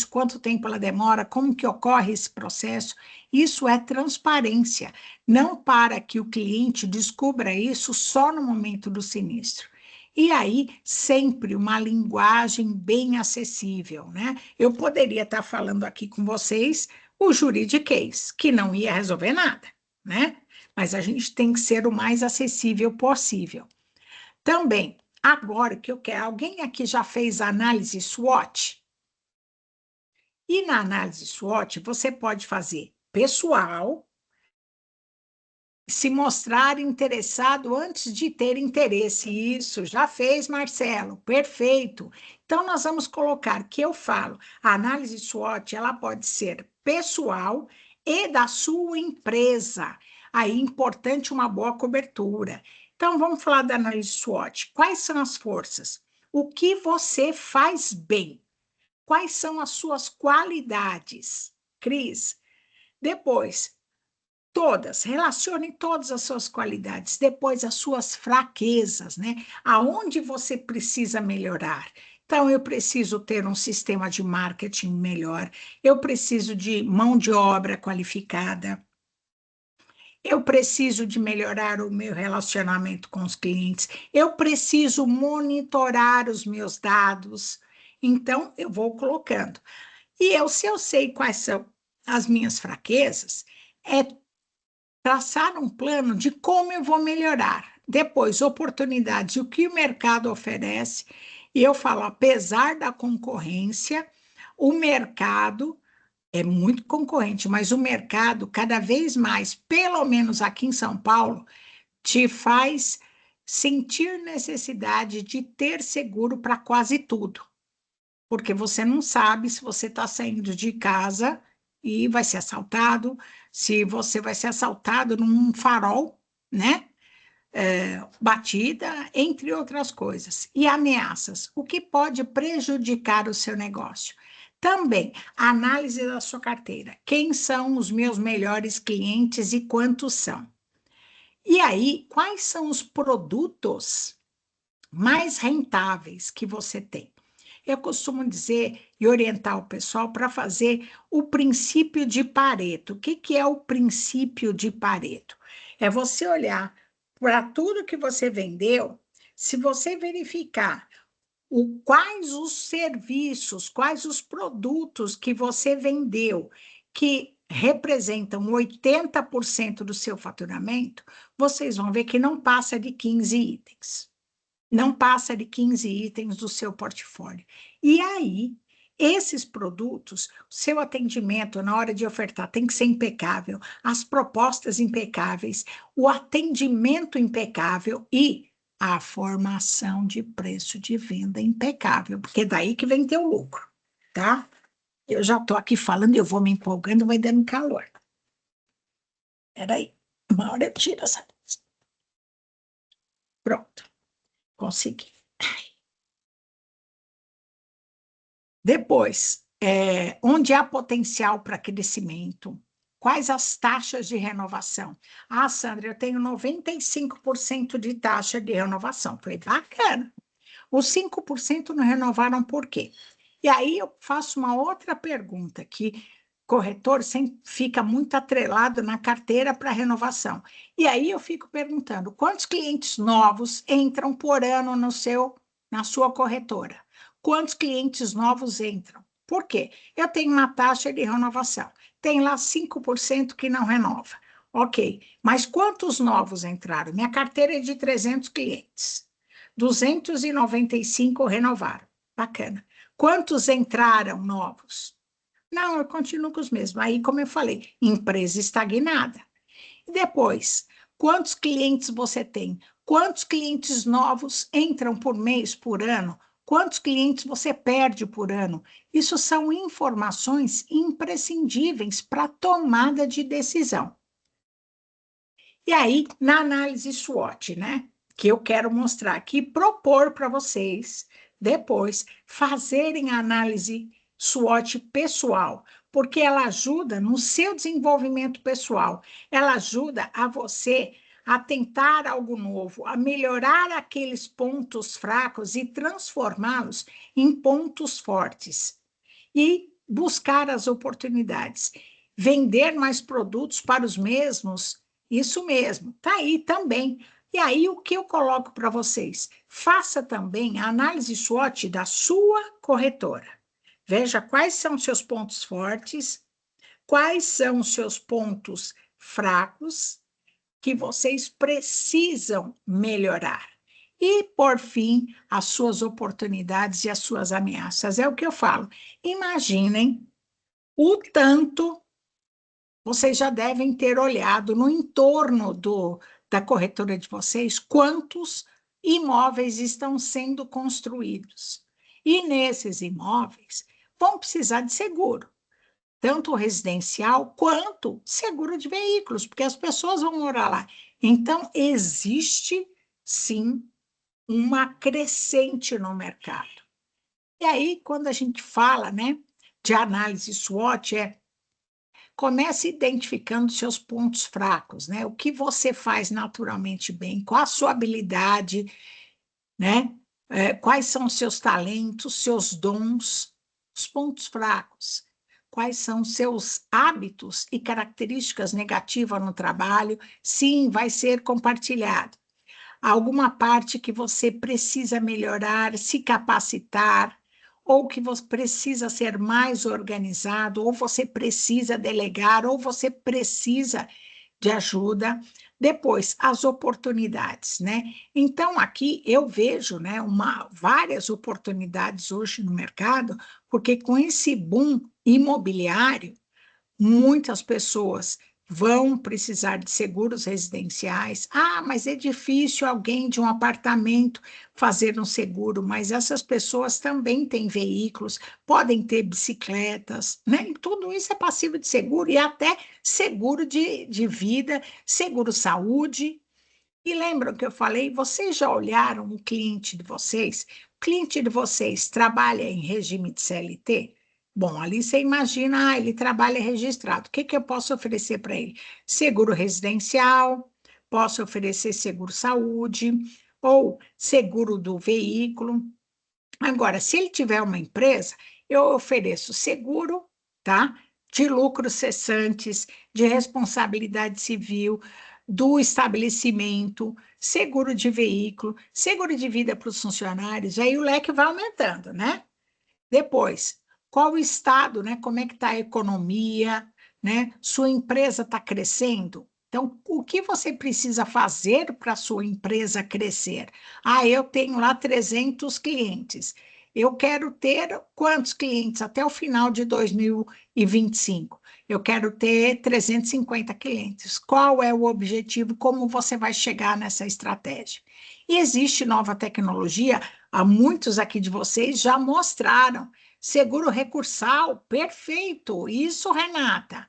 quanto tempo ela demora, como que ocorre esse processo. Isso é transparência, não para que o cliente descubra isso só no momento do sinistro. E aí, sempre uma linguagem bem acessível, né? Eu poderia estar falando aqui com vocês o juridiquês, que não ia resolver nada, né? Mas a gente tem que ser o mais acessível possível. Também, agora que eu quero, alguém aqui já fez análise SWOT? E na análise SWOT, você pode fazer pessoal, se mostrar interessado antes de ter interesse. Isso, já fez, Marcelo, perfeito. Então, nós vamos colocar que eu falo, a análise SWOT, ela pode ser pessoal e da sua empresa. Aí, importante uma boa cobertura. Então, vamos falar da análise SWOT. Quais são as forças? O que você faz bem? Quais são as suas qualidades? Cris, depois, relacione todas as suas qualidades, depois as suas fraquezas, né? Aonde você precisa melhorar. Então, eu preciso ter um sistema de marketing melhor, eu preciso de mão de obra qualificada, eu preciso de melhorar o meu relacionamento com os clientes, eu preciso monitorar os meus dados. Então, eu vou colocando. E se eu sei quais são as minhas fraquezas, é traçar um plano de como eu vou melhorar. Depois, oportunidades, o que o mercado oferece. E eu falo, apesar da concorrência, o mercado é muito concorrente, mas o mercado, cada vez mais, pelo menos aqui em São Paulo, te faz sentir necessidade de ter seguro para quase tudo, porque você não sabe se você está saindo de casa e vai ser assaltado, se você vai ser assaltado num farol, né? Batida, entre outras coisas. E ameaças, o que pode prejudicar o seu negócio. Também, análise da sua carteira. Quem são os meus melhores clientes e quantos são? E aí, quais são os produtos mais rentáveis que você tem? Eu costumo dizer e orientar o pessoal para fazer o princípio de Pareto. O que é o princípio de Pareto? É você olhar para tudo que você vendeu, se você verificar quais os serviços, quais os produtos que você vendeu que representam 80% do seu faturamento, vocês vão ver que não passa de 15 itens. Não passa de 15 itens do seu portfólio. E aí, esses produtos, seu atendimento na hora de ofertar tem que ser impecável, as propostas impecáveis, o atendimento impecável e a formação de preço de venda impecável, porque é daí que vem teu lucro, tá? Eu já estou aqui falando, eu vou me empolgando, vai dando calor. Peraí, uma hora eu tiro essa. Pronto, consegui. Depois, onde há potencial para crescimento? Quais as taxas de renovação? Ah, Sandra, eu tenho 95% de taxa de renovação. Falei, bacana. Os 5% não renovaram por quê? E aí eu faço uma outra pergunta, que corretor sempre fica muito atrelado na carteira para renovação. E aí eu fico perguntando, quantos clientes novos entram por ano na sua corretora? Quantos clientes novos entram? Por quê? Eu tenho uma taxa de renovação. Tem lá 5% que não renova. Ok, mas quantos novos entraram? Minha carteira é de 300 clientes. 295 renovaram. Bacana. Quantos entraram novos? Não, eu continuo com os mesmos. Aí, como eu falei, empresa estagnada. E depois, quantos clientes você tem? Quantos clientes novos entram por mês, por ano? Quantos clientes você perde por ano? Isso são informações imprescindíveis para a tomada de decisão. E aí, na análise SWOT, né? Que eu quero mostrar aqui, propor para vocês, depois, fazerem a análise SWOT pessoal, porque ela ajuda no seu desenvolvimento pessoal, ela ajuda a você a tentar algo novo, a melhorar aqueles pontos fracos e transformá-los em pontos fortes. E buscar as oportunidades. Vender mais produtos para os mesmos, isso mesmo, está aí também. E aí, o que eu coloco para vocês? Faça também a análise SWOT da sua corretora. Veja quais são seus pontos fortes, quais são os seus pontos fracos que vocês precisam melhorar. E, por fim, as suas oportunidades e as suas ameaças. É o que eu falo. Imaginem o tanto vocês já devem ter olhado no entorno da corretora de vocês quantos imóveis estão sendo construídos. E nesses imóveis vão precisar de seguro, tanto residencial quanto seguro de veículos, porque as pessoas vão morar lá. Então, existe, sim, uma crescente no mercado. E aí, quando a gente fala, né, de análise SWOT, comece identificando seus pontos fracos, né? O que você faz naturalmente bem, qual a sua habilidade, né? Quais são os seus talentos, seus dons, os pontos fracos. Quais são seus hábitos e características negativas no trabalho? Sim, vai ser compartilhado. Alguma parte que você precisa melhorar, se capacitar, ou que você precisa ser mais organizado, ou você precisa delegar, ou você precisa de ajuda. Depois, as oportunidades, né? Então, aqui eu vejo, né, várias oportunidades hoje no mercado, porque com esse boom imobiliário, muitas pessoas vão precisar de seguros residenciais. Ah, mas é difícil alguém de um apartamento fazer um seguro, mas essas pessoas também têm veículos, podem ter bicicletas, né? E tudo isso é passível de seguro, e até seguro de vida, seguro saúde. E lembram que eu falei, vocês já olharam o cliente de vocês? O cliente de vocês trabalha em regime de CLT? Bom, ali você imagina, ele trabalha registrado. O que que eu posso oferecer para ele? Seguro residencial, posso oferecer seguro saúde ou seguro do veículo. Agora, se ele tiver uma empresa, eu ofereço seguro, tá? De lucros cessantes, de responsabilidade civil, do estabelecimento, seguro de veículo, seguro de vida para os funcionários, aí o leque vai aumentando, né? Depois, qual o estado, né? Como é que está a economia, né? Sua empresa está crescendo? Então, o que você precisa fazer para a sua empresa crescer? Ah, eu tenho lá 300 clientes. Eu quero ter quantos clientes até o final de 2025? Eu quero ter 350 clientes. Qual é o objetivo? Como você vai chegar nessa estratégia? E existe nova tecnologia, muitos aqui de vocês já mostraram. Seguro recursal, perfeito. Isso, Renata.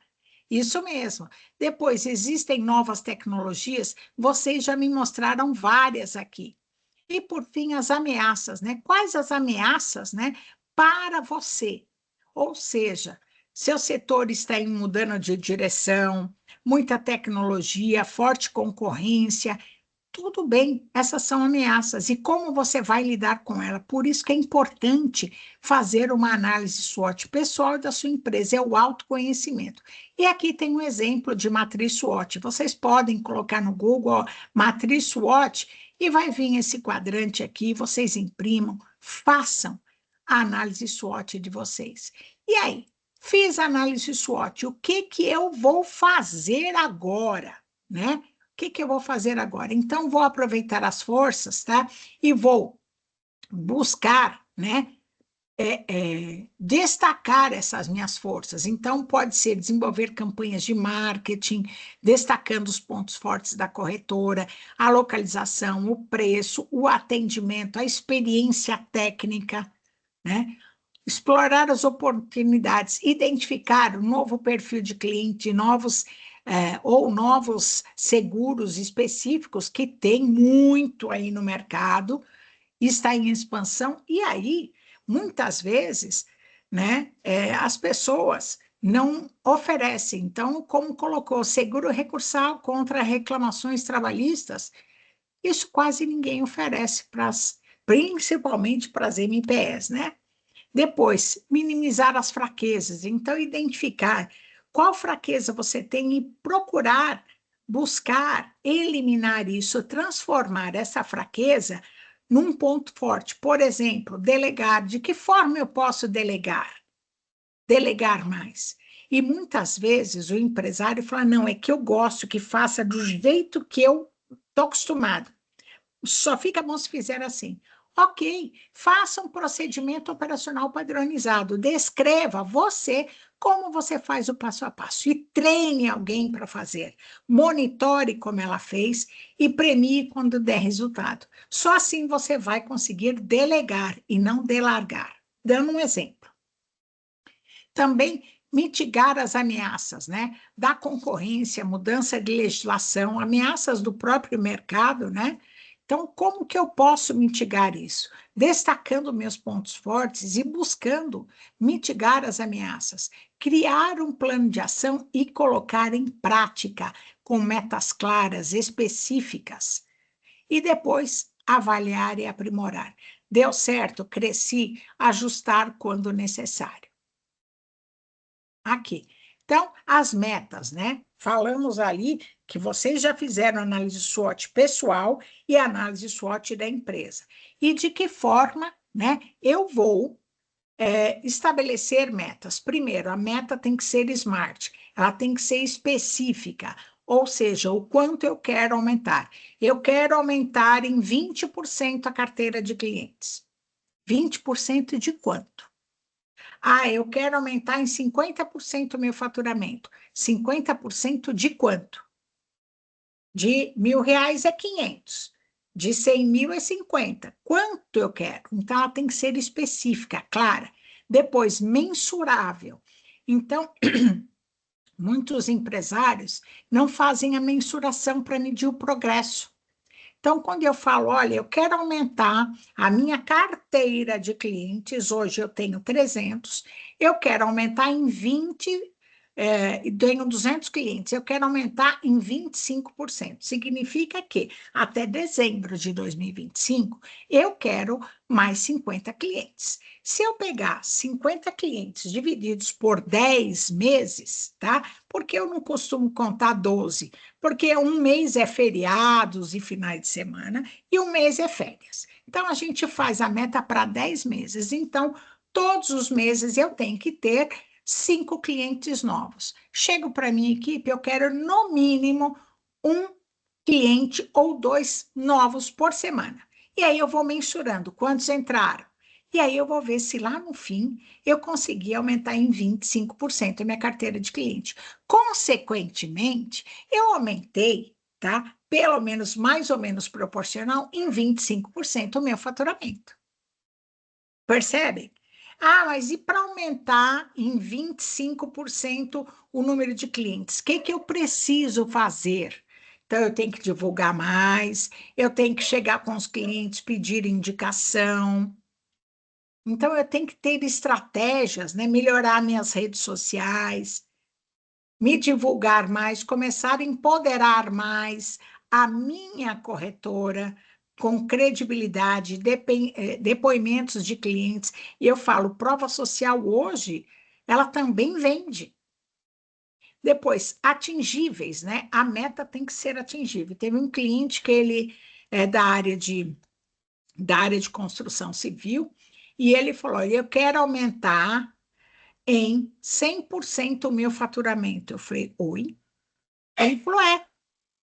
Isso mesmo. Depois, existem novas tecnologias, vocês já me mostraram várias aqui. E, por fim, as ameaças, né? Quais as ameaças, né, para você? Ou seja, seu setor está mudando de direção, muita tecnologia, forte concorrência, tudo bem, essas são ameaças. E como você vai lidar com ela? Por isso que é importante fazer uma análise SWOT pessoal da sua empresa, é o autoconhecimento. E aqui tem um exemplo de matriz SWOT. Vocês podem colocar no Google, ó, matriz SWOT, e vai vir esse quadrante aqui, vocês imprimam, façam a análise SWOT de vocês. E aí, fiz a análise SWOT, o que que eu vou fazer agora, né? O que que eu vou fazer agora? Então, vou aproveitar as forças, tá? E vou buscar, né? Destacar essas minhas forças. Então, pode ser desenvolver campanhas de marketing, destacando os pontos fortes da corretora, a localização, o preço, o atendimento, a experiência técnica, né? Explorar as oportunidades, identificar um novo perfil de cliente, novos seguros específicos que tem muito aí no mercado, está em expansão, e aí, muitas vezes, né, as pessoas não oferecem. Então, como colocou, seguro recursal contra reclamações trabalhistas, isso quase ninguém oferece, principalmente para as MPS, né? Depois, minimizar as fraquezas. Então, identificar qual fraqueza você tem e procurar buscar eliminar isso, transformar essa fraqueza num ponto forte. Por exemplo, delegar. De que forma eu posso delegar? Delegar mais. E muitas vezes o empresário fala: não, é que eu gosto que faça do jeito que eu estou acostumado. Só fica bom se fizer assim. Ok, faça um procedimento operacional padronizado. Descreva você como você faz o passo a passo e treine alguém para fazer. Monitore como ela fez e premie quando der resultado. Só assim você vai conseguir delegar e não delargar. Dando um exemplo. Também mitigar as ameaças, né? Da concorrência, mudança de legislação, ameaças do próprio mercado, né? Então, como que eu posso mitigar isso? Destacando meus pontos fortes e buscando mitigar as ameaças. Criar um plano de ação e colocar em prática, com metas claras, específicas. E depois, avaliar e aprimorar. Deu certo, cresci, ajustar quando necessário. Aqui. Então, as metas, né? Falamos ali que vocês já fizeram análise SWOT pessoal e análise SWOT da empresa. E de que forma, né, eu vou estabelecer metas? Primeiro, a meta tem que ser SMART, ela tem que ser específica, ou seja, o quanto eu quero aumentar. Eu quero aumentar em 20% a carteira de clientes. 20% de quanto? Ah, eu quero aumentar em 50% o meu faturamento. 50% de quanto? De R$ 1.000 é 500. De 100 mil é 50. Quanto eu quero? Então, ela tem que ser específica, clara. Depois, mensurável. Então, muitos empresários não fazem a mensuração para medir o progresso. Então, quando eu falo, olha, eu quero aumentar a minha carteira de clientes, hoje eu tenho 300, eu quero aumentar em 20, e tenho 200 clientes, eu quero aumentar em 25%. Significa que até dezembro de 2025, eu quero mais 50 clientes. Se eu pegar 50 clientes divididos por 10 meses, tá? Porque eu não costumo contar 12, porque um mês é feriados e finais de semana, e um mês é férias. Então, a gente faz a meta para 10 meses. Então, todos os meses eu tenho que ter 5 clientes novos. Chego para a minha equipe, eu quero no mínimo um cliente ou 2 novos por semana. E aí eu vou mensurando quantos entraram. E aí eu vou ver se lá no fim eu consegui aumentar em 25% a minha carteira de cliente. Consequentemente, eu aumentei, tá? Pelo menos, mais ou menos proporcional, em 25% o meu faturamento. Percebem? Ah, mas e para aumentar em 25% o número de clientes? O que eu preciso fazer? Então, eu tenho que divulgar mais, eu tenho que chegar com os clientes, pedir indicação. Então, eu tenho que ter estratégias, né? Melhorar minhas redes sociais, me divulgar mais, começar a empoderar mais a minha corretora com credibilidade, depoimentos de clientes. E eu falo, prova social hoje, ela também vende. Depois, atingíveis, né? A meta tem que ser atingível. Teve um cliente que ele é da área de construção civil, e ele falou, olha, eu quero aumentar em 100% o meu faturamento. Eu falei, oi? Ele falou,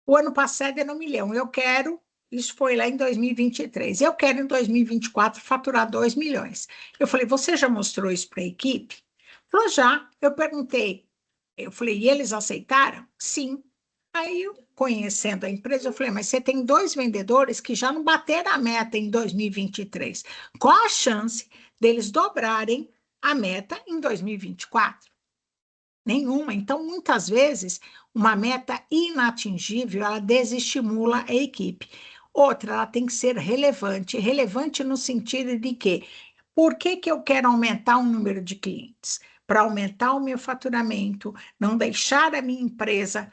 o ano passado era 1 milhão, eu quero, isso foi lá em 2023, eu quero em 2024 faturar 2 milhões. Eu falei, você já mostrou isso para a equipe? Falou, já. Eu perguntei, eu falei, e eles aceitaram? Sim. Aí, conhecendo a empresa, eu falei, mas você tem 2 vendedores que já não bateram a meta em 2023. Qual a chance deles dobrarem a meta em 2024? Nenhuma. Então, muitas vezes, uma meta inatingível, ela desestimula a equipe. Outra, ela tem que ser relevante. Relevante no sentido de que, por que eu quero aumentar o número de clientes? Para aumentar o meu faturamento, não deixar a minha empresa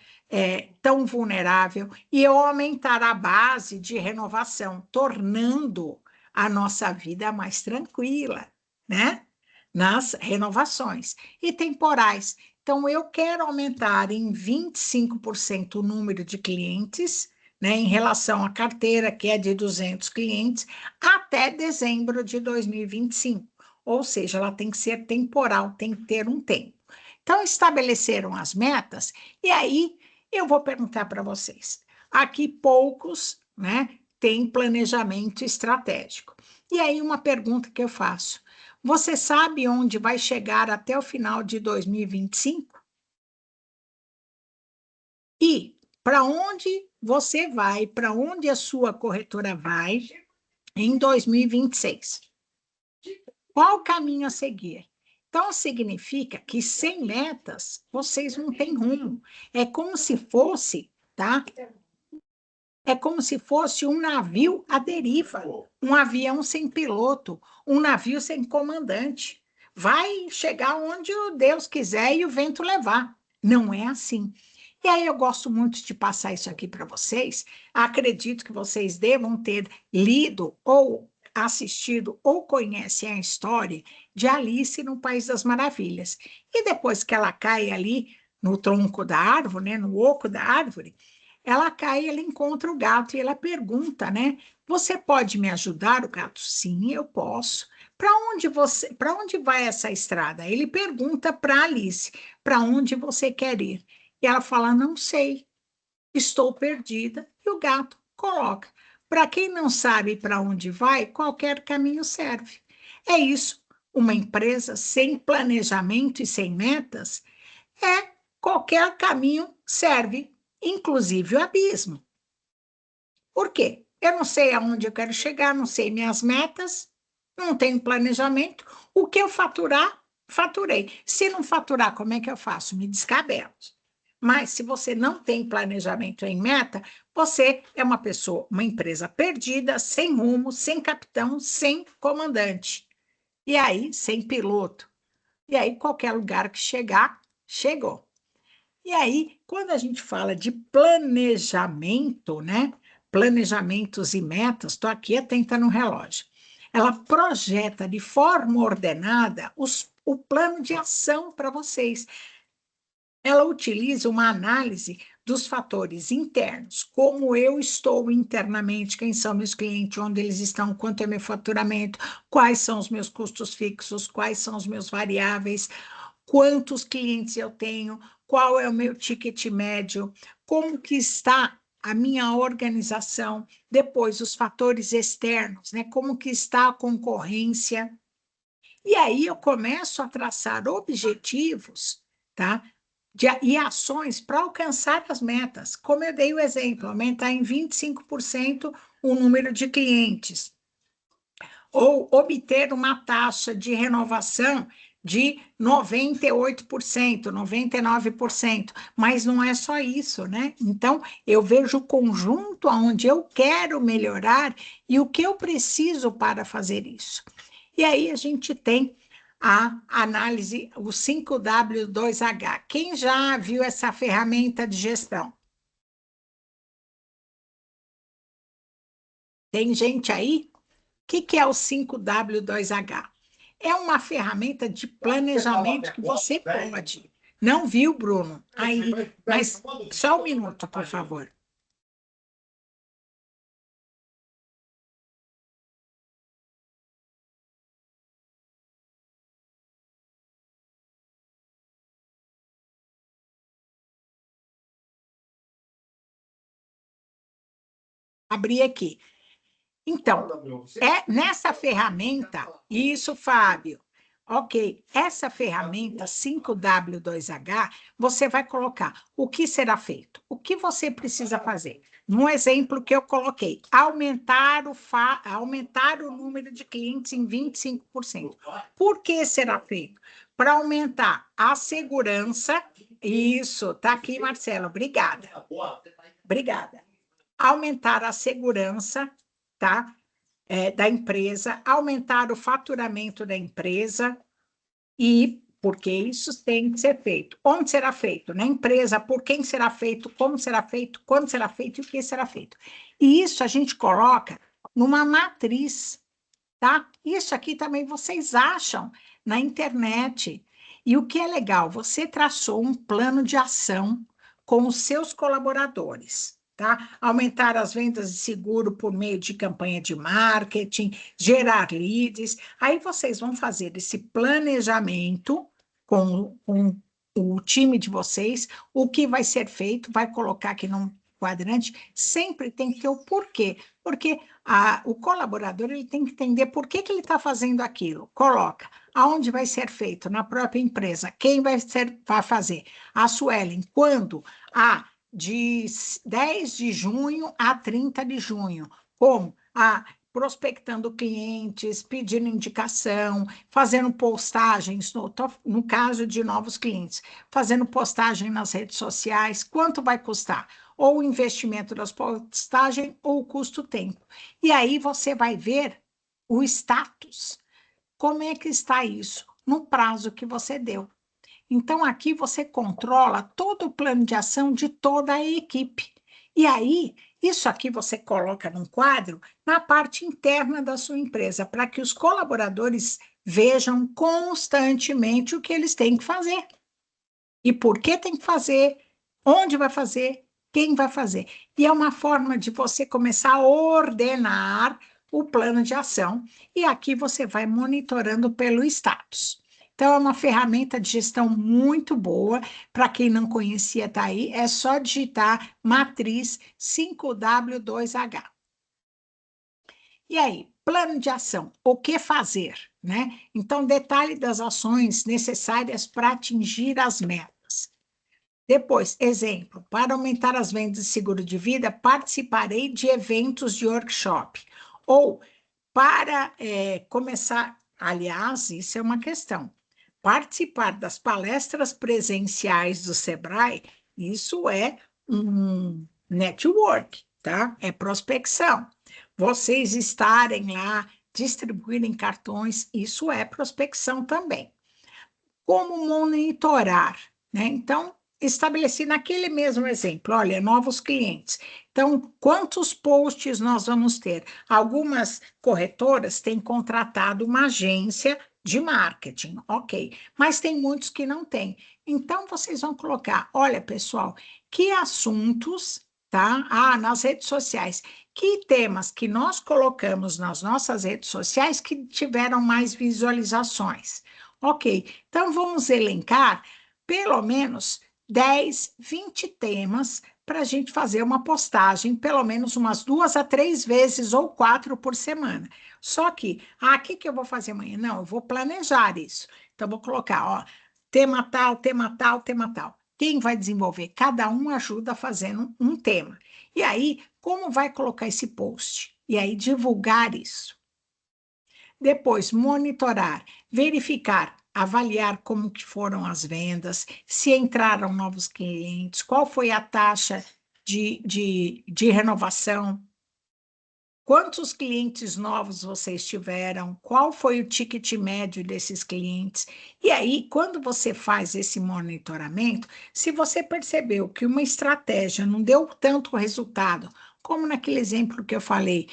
tão vulnerável e eu aumentar a base de renovação, tornando a nossa vida mais tranquila, né? Nas renovações. E temporais. Então, eu quero aumentar em 25% o número de clientes, né, em relação à carteira, que é de 200 clientes, até dezembro de 2025. Ou seja, ela tem que ser temporal, tem que ter um tempo. Então, estabeleceram as metas, e aí eu vou perguntar para vocês. Aqui, poucos, né, têm planejamento estratégico. E aí, uma pergunta que eu faço. Você sabe onde vai chegar até o final de 2025? E para onde você vai, para onde a sua corretora vai em 2026? Qual o caminho a seguir? Então, significa que sem metas, vocês não têm rumo. É como se fosse, tá? É como se fosse um navio à deriva, um avião sem piloto, um navio sem comandante. Vai chegar onde o Deus quiser e o vento levar. Não é assim. E aí eu gosto muito de passar isso aqui para vocês. Acredito que vocês devam ter lido ou assistido ou conhecem a história de Alice no País das Maravilhas. E depois que ela cai ali no tronco da árvore, né, no oco da árvore, ela cai, ela encontra o gato e ela pergunta, né? Você pode me ajudar? O gato, sim, eu posso. Para onde vai essa estrada? Ele pergunta para Alice, para onde você quer ir? E ela fala, não sei. estou perdida, e o gato coloca. Para quem não sabe para onde vai, qualquer caminho serve. É isso. Uma empresa sem planejamento e sem metas, qualquer caminho serve, inclusive o abismo. Por quê? Eu não sei aonde eu quero chegar, não sei minhas metas, não tenho planejamento. O que eu faturar, faturei. Se não faturar, como é que eu faço? Me descabelo. Mas se você não tem planejamento em meta, você é uma pessoa, uma empresa perdida, sem rumo, sem capitão, sem comandante. E aí, sem piloto. E aí, qualquer lugar que chegar, chegou. E aí, quando a gente fala de planejamento, né? Planejamentos e metas, estou aqui atenta no relógio. Ela projeta de forma ordenada o plano de ação para vocês. Ela utiliza uma análise dos fatores internos, como eu estou internamente, quem são meus clientes, onde eles estão, quanto é meu faturamento, quais são os meus custos fixos, quais são os meus variáveis, quantos clientes eu tenho, qual é o meu ticket médio, como que está a minha organização, depois os fatores externos, né? Como que está a concorrência. E aí eu começo a traçar objetivos, tá? E ações para alcançar as metas. Como eu dei o exemplo, aumentar em 25% o número de clientes, ou obter uma taxa de renovação de 98%, 99%, mas não é só isso, né? Então, eu vejo o conjunto onde eu quero melhorar e o que eu preciso para fazer isso. E aí a gente tem a análise, o 5W2H. Quem já viu essa ferramenta de gestão? Tem gente aí? O que é o 5W2H? É uma ferramenta de planejamento que você pode. Não viu, Bruno? Aí, mas só um minuto, por favor. Abri aqui. Então, nessa ferramenta, isso, Fábio, ok, essa ferramenta 5W2H, você vai colocar o que será feito, o que você precisa fazer. No exemplo que eu coloquei, aumentar o número de clientes em 25%. Por que será feito? Para aumentar a segurança. Isso, tá aqui, Marcelo, obrigada. Obrigada. Aumentar a segurança, tá? Da empresa, aumentar o faturamento da empresa, e porque isso tem que ser feito. Onde será feito? Na empresa, por quem será feito, como será feito, quando será feito e o que será feito. E isso a gente coloca numa matriz, tá? Isso aqui também vocês acham na internet. E o que é legal, você traçou um plano de ação com os seus colaboradores, tá? Aumentar as vendas de seguro por meio de campanha de marketing, gerar leads. Aí vocês vão fazer esse planejamento com o time de vocês, o que vai ser feito, vai colocar aqui num quadrante, sempre tem que ter o porquê, porque o colaborador ele tem que entender por que ele está fazendo aquilo. Coloca aonde vai ser feito, na própria empresa, quem vai fazer. A Suelen, quando? De 10 de junho a 30 de junho. Como? Prospectando clientes, pedindo indicação, fazendo postagens, no caso de novos clientes, fazendo postagem nas redes sociais, quanto vai custar? Ou o investimento das postagens ou o custo-tempo. E aí você vai ver o status. Como é que está isso? No prazo que você deu. Então, aqui você controla todo o plano de ação de toda a equipe. E aí, isso aqui você coloca num quadro na parte interna da sua empresa, para que os colaboradores vejam constantemente o que eles têm que fazer. E por que tem que fazer, onde vai fazer, quem vai fazer. E é uma forma de você começar a ordenar o plano de ação. E aqui você vai monitorando pelo status. Então, é uma ferramenta de gestão muito boa. Para quem não conhecia, tá aí. É só digitar matriz 5W2H. E aí, plano de ação, o que fazer, né? Então, detalhe das ações necessárias para atingir as metas. Depois, exemplo, para aumentar as vendas de seguro de vida, participarei de eventos de workshop. Ou, para começar, aliás, isso é uma questão, participar das palestras presenciais do Sebrae, isso é um network, tá? É prospecção. Vocês estarem lá, distribuírem cartões, isso é prospecção também. Como monitorar, né? Então, estabeleci naquele mesmo exemplo, olha, novos clientes. Então, quantos posts nós vamos ter? Algumas corretoras têm contratado uma agência de marketing, ok, mas tem muitos que não têm. Então, vocês vão colocar, olha, pessoal, que assuntos, tá? Ah, nas redes sociais, que temas que nós colocamos nas nossas redes sociais que tiveram mais visualizações. Ok, então vamos elencar pelo menos 10, 20 temas para a gente fazer uma postagem, pelo menos umas 2 a 3 vezes ou 4 por semana. Só que, o que eu vou fazer amanhã? Não, eu vou planejar isso. Então, vou colocar, ó, tema tal, tema tal, tema tal. Quem vai desenvolver? Cada um ajuda fazendo um tema. E aí, como vai colocar esse post? E aí, divulgar isso. Depois, monitorar, verificar, avaliar como que foram as vendas, se entraram novos clientes, qual foi a taxa de renovação, quantos clientes novos vocês tiveram, qual foi o ticket médio desses clientes. E aí, quando você faz esse monitoramento, se você percebeu que uma estratégia não deu tanto resultado, como naquele exemplo que eu falei,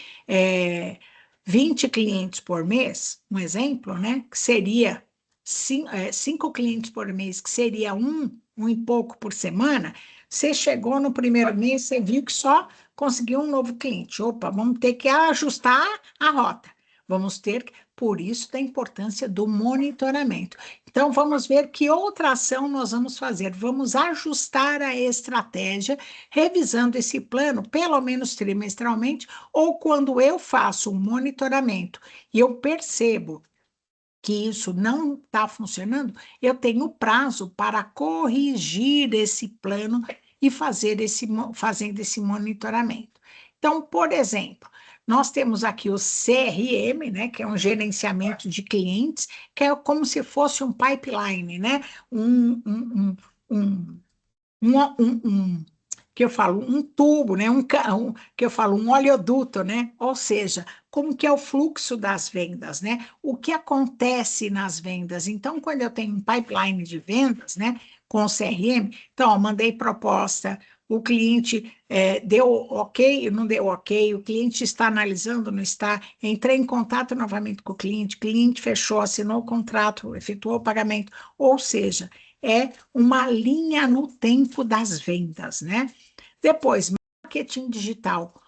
20 clientes por mês, um exemplo, né? Que seria 5 clientes por mês, que seria um e pouco por semana. Você chegou no primeiro mês, você viu que só conseguiu um novo cliente. Opa, vamos ter que ajustar a rota. Vamos ter que, por isso da importância do monitoramento. Então, vamos ver que outra ação nós vamos fazer. Vamos ajustar a estratégia, revisando esse plano, pelo menos trimestralmente, ou quando eu faço um monitoramento e eu percebo que isso não está funcionando, eu tenho prazo para corrigir esse plano e fazendo esse monitoramento. Então, por exemplo, nós temos aqui o CRM, né, que é um gerenciamento de clientes, que é como se fosse um pipeline, né, um, que eu falo, um tubo, né? Que eu falo, um oleoduto, né? Ou seja, como que é o fluxo das vendas, né? O que acontece nas vendas. Então, quando eu tenho um pipeline de vendas, né? Com o CRM, então, ó, mandei proposta, o cliente deu ok, não deu ok, o cliente está analisando, não está, entrei em contato novamente com o cliente fechou, assinou o contrato, efetuou o pagamento, ou seja, é uma linha no tempo das vendas, né? Depois, marketing digital.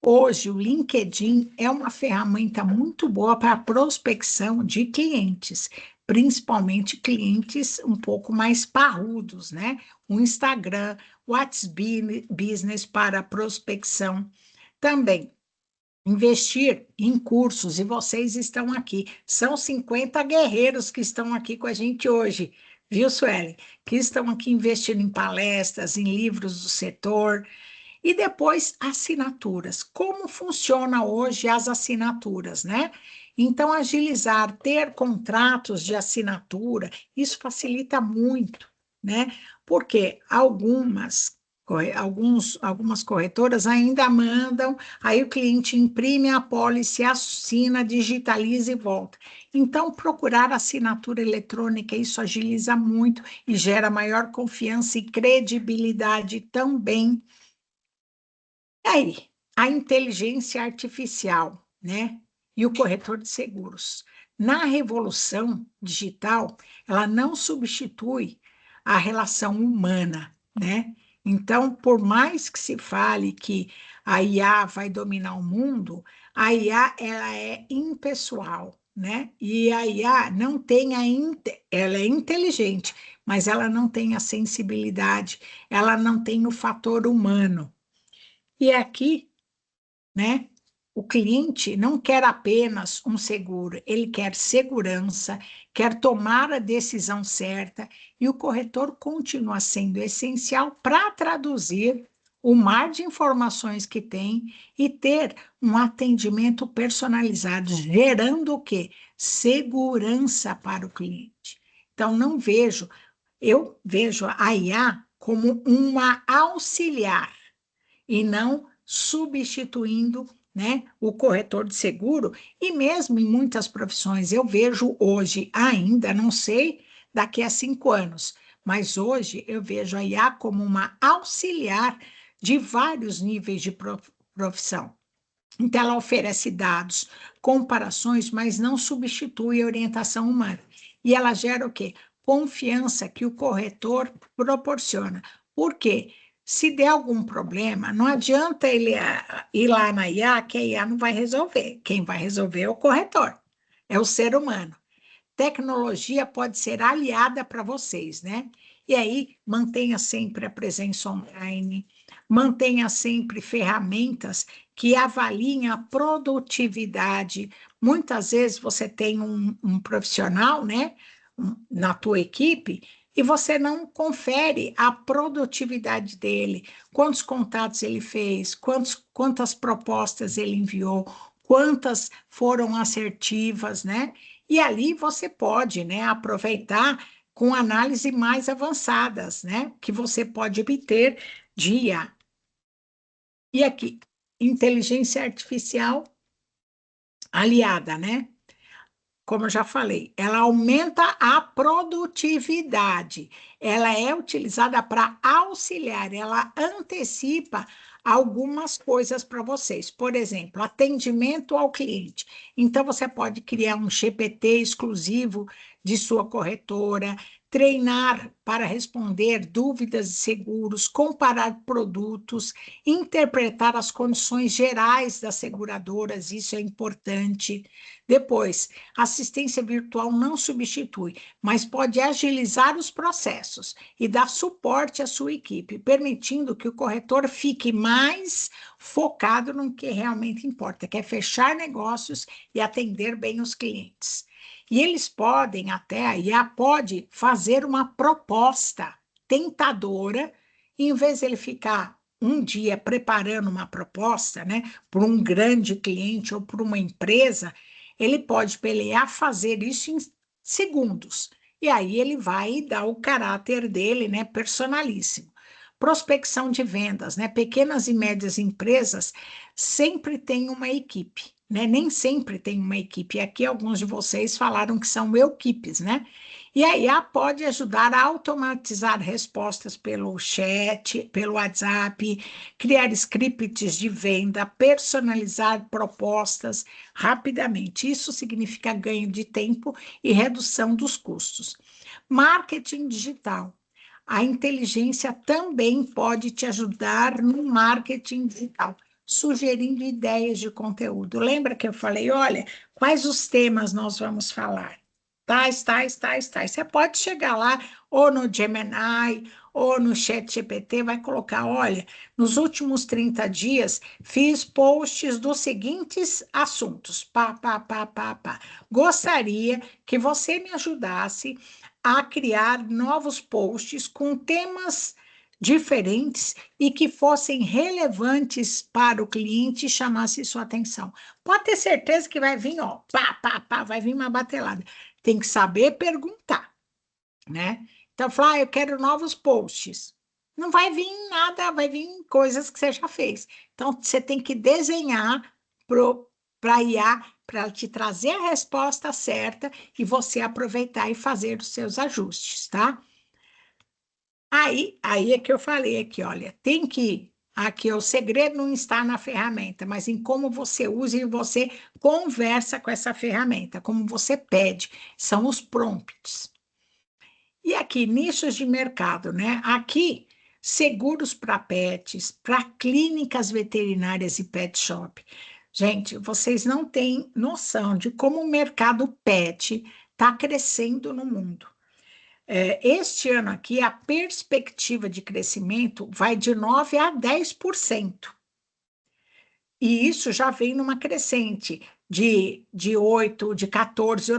Hoje, o LinkedIn é uma ferramenta muito boa para a prospecção de clientes, principalmente clientes um pouco mais parrudos, né? O Instagram, WhatsApp Business para prospecção. Também, investir em cursos, e vocês estão aqui. São 50 guerreiros que estão aqui com a gente hoje, viu, Sueli? Que estão aqui investindo em palestras, em livros do setor. E depois, assinaturas. Como funciona hoje as assinaturas, né? Então, agilizar, ter contratos de assinatura, isso facilita muito, né? Porque algumas corretoras ainda mandam, aí o cliente imprime a pólice, assina, digitaliza e volta. Então, procurar assinatura eletrônica, isso agiliza muito e gera maior confiança e credibilidade também. Aí, a inteligência artificial, né? E o corretor de seguros. Na revolução digital, ela não substitui a relação humana, né? Então, por mais que se fale que a IA vai dominar o mundo, a IA ela é impessoal, né? E a IA não tem ela é inteligente, mas ela não tem a sensibilidade, ela não tem o fator humano. E aqui, né? O cliente não quer apenas um seguro, ele quer segurança, quer tomar a decisão certa, e o corretor continua sendo essencial para traduzir o mar de informações que tem e ter um atendimento personalizado, gerando o quê? Segurança para o cliente. Então, eu vejo a IA como uma auxiliar e não substituindo, né, o corretor de seguro, e mesmo em muitas profissões, eu vejo hoje ainda, não sei daqui a 5 anos, mas hoje eu vejo a IA como uma auxiliar de vários níveis de profissão. Então, ela oferece dados, comparações, mas não substitui a orientação humana. E ela gera o quê? Confiança que o corretor proporciona. Por quê? Se der algum problema, não adianta ele ir lá na IA, que a IA não vai resolver. Quem vai resolver é o corretor, é o ser humano. Tecnologia pode ser aliada para vocês, né? E aí, mantenha sempre a presença online, mantenha sempre ferramentas que avaliem a produtividade. Muitas vezes você tem um profissional, né, na tua equipe, e você não confere a produtividade dele, quantos contatos ele fez, quantas propostas ele enviou, quantas foram assertivas, né? E ali você pode, né, aproveitar com análise mais avançadas, né, que você pode obter de IA. E aqui, inteligência artificial aliada, né? Como eu já falei, ela aumenta a produtividade, ela é utilizada para auxiliar, ela antecipa algumas coisas para vocês. Por exemplo, atendimento ao cliente. Então, você pode criar um GPT exclusivo de sua corretora, treinar para responder dúvidas de seguros, comparar produtos, interpretar as condições gerais das seguradoras, isso é importante. Depois, assistência virtual não substitui, mas pode agilizar os processos e dar suporte à sua equipe, permitindo que o corretor fique mais focado no que realmente importa, que é fechar negócios e atender bem os clientes. E eles podem até, a IA pode fazer uma proposta tentadora, e em vez de ele ficar um dia preparando uma proposta, né, para um grande cliente ou para uma empresa, ele pode pelear, fazer isso em segundos. E aí ele vai dar o caráter dele, né, personalíssimo. Prospecção de vendas, né? Pequenas e médias empresas sempre têm uma equipe, né? Nem sempre tem uma equipe. E aqui alguns de vocês falaram que são equipes, né? E a IA pode ajudar a automatizar respostas pelo chat, pelo WhatsApp, criar scripts de venda, personalizar propostas rapidamente. Isso significa ganho de tempo e redução dos custos. Marketing digital. A inteligência também pode te ajudar no marketing digital, sugerindo ideias de conteúdo. Lembra que eu falei, olha, quais os temas nós vamos falar? Tais, tais, tais, tais. Você pode chegar lá, ou no Gemini, ou no ChatGPT, vai colocar, olha, nos últimos 30 dias, fiz posts dos seguintes assuntos, pá, pá, pá, pá, pá. Gostaria que você me ajudasse a criar novos posts com temas diferentes e que fossem relevantes para o cliente e chamasse sua atenção. Pode ter certeza que vai vir, ó, pá, pá, pá, vai vir uma batelada. Tem que saber perguntar, né? Então, falar, eu quero novos posts. Não vai vir nada, vai vir coisas que você já fez. Então, você tem que desenhar para a IA, para ela te trazer a resposta certa e você aproveitar e fazer os seus ajustes, tá? Aí é que eu falei aqui, olha, tem que, aqui o segredo não está na ferramenta, mas em como você usa e você conversa com essa ferramenta, como você pede, são os prompts. E aqui, nichos de mercado, né? Aqui, seguros para pets, para clínicas veterinárias e pet shop, Gente, vocês não têm noção de como o mercado pet está crescendo no mundo. Este ano aqui, a perspectiva de crescimento vai de 9 a 10%. E isso já vem numa crescente de 8, de 14.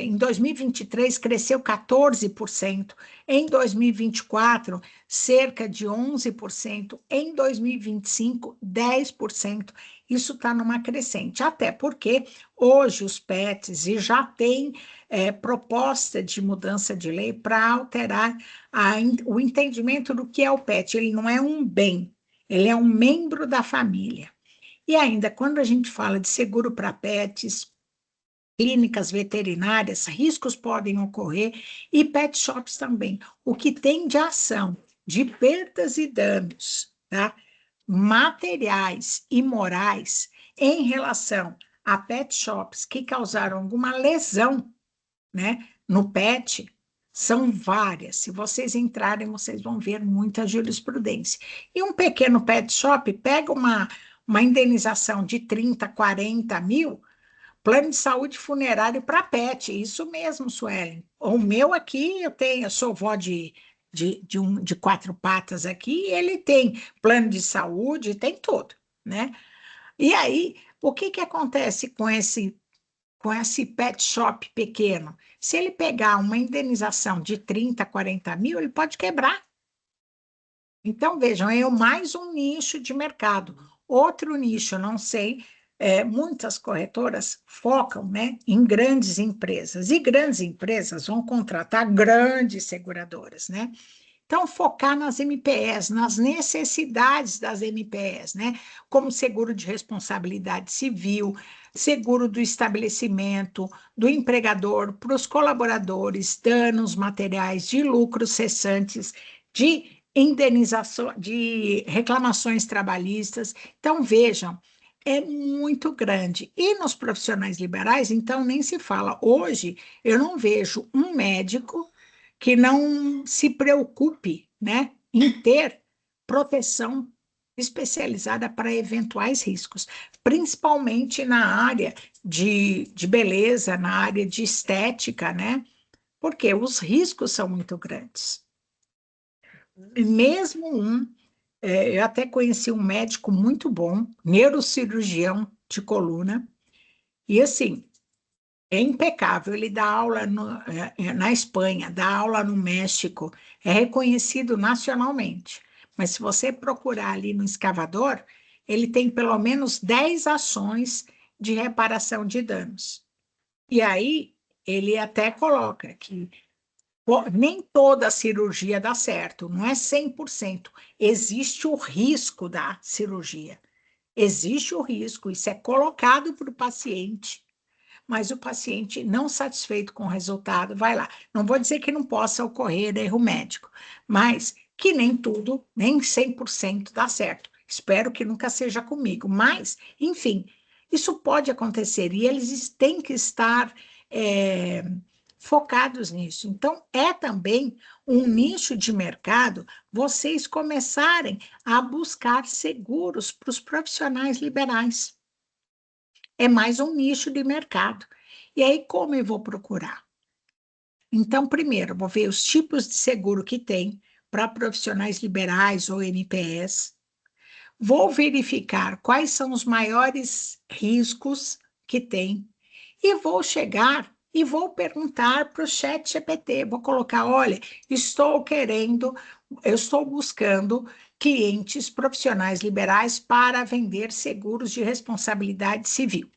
Em 2023, cresceu 14%. Em 2024, cerca de 11%. Em 2025, 10%. Isso está numa crescente. Até porque hoje os pets e já tem proposta de mudança de lei para alterar o entendimento do que é o pet. Ele não é um bem, ele é um membro da família. E ainda, quando a gente fala de seguro para pets, clínicas veterinárias, riscos podem ocorrer e pet shops também. O que tem de ação de perdas e danos, tá? Materiais e morais em relação a pet shops que causaram alguma lesão, né, no pet, são várias. Se vocês entrarem, vocês vão ver muita jurisprudência. E um pequeno pet shop pega uma indenização de 30, 40 mil, plano de saúde funerário para pet, isso mesmo, Suelen. O meu aqui, eu sou vó de 4 patas aqui, ele tem plano de saúde, tem tudo, né? E aí, o que acontece com esse pet shop pequeno? Se ele pegar uma indenização de 30, 40 mil, ele pode quebrar. Então, vejam, é mais um nicho de mercado. Outro nicho, não sei, muitas corretoras focam, né, em grandes empresas, e grandes empresas vão contratar grandes seguradoras, né? Então, focar nas MPS, nas necessidades das MPS, né? Como seguro de responsabilidade civil, seguro do estabelecimento, do empregador, para os colaboradores, danos materiais de lucros cessantes, de indenização, de reclamações trabalhistas. Então, vejam, é muito grande. E nos profissionais liberais, então, nem se fala. Hoje, eu não vejo um médico que não se preocupe, né, em ter proteção especializada para eventuais riscos, principalmente na área de beleza, na área de estética, né? Porque os riscos são muito grandes. Mesmo eu até conheci um médico muito bom, neurocirurgião de coluna, e assim, é impecável, ele dá aula na Espanha, dá aula no México, é reconhecido nacionalmente. Mas se você procurar ali no escavador, ele tem pelo menos 10 ações de reparação de danos. E aí, ele até coloca que nem toda cirurgia dá certo, não é 100%. Existe o risco da cirurgia. Existe o risco, isso é colocado para o paciente, mas o paciente não satisfeito com o resultado vai lá. Não vou dizer que não possa ocorrer erro médico, mas que nem tudo, nem 100% dá certo. Espero que nunca seja comigo, mas, enfim, isso pode acontecer e eles têm que estar focados nisso. Então, é também um nicho de mercado vocês começarem a buscar seguros para os profissionais liberais. É mais um nicho de mercado. E aí, como eu vou procurar? Então, primeiro, vou ver os tipos de seguro que tem para profissionais liberais ou MPS. Vou verificar quais são os maiores riscos que tem. E vou chegar e vou perguntar para o chat GPT. Vou colocar, olha, eu estou buscando clientes profissionais liberais para vender seguros de responsabilidade civil.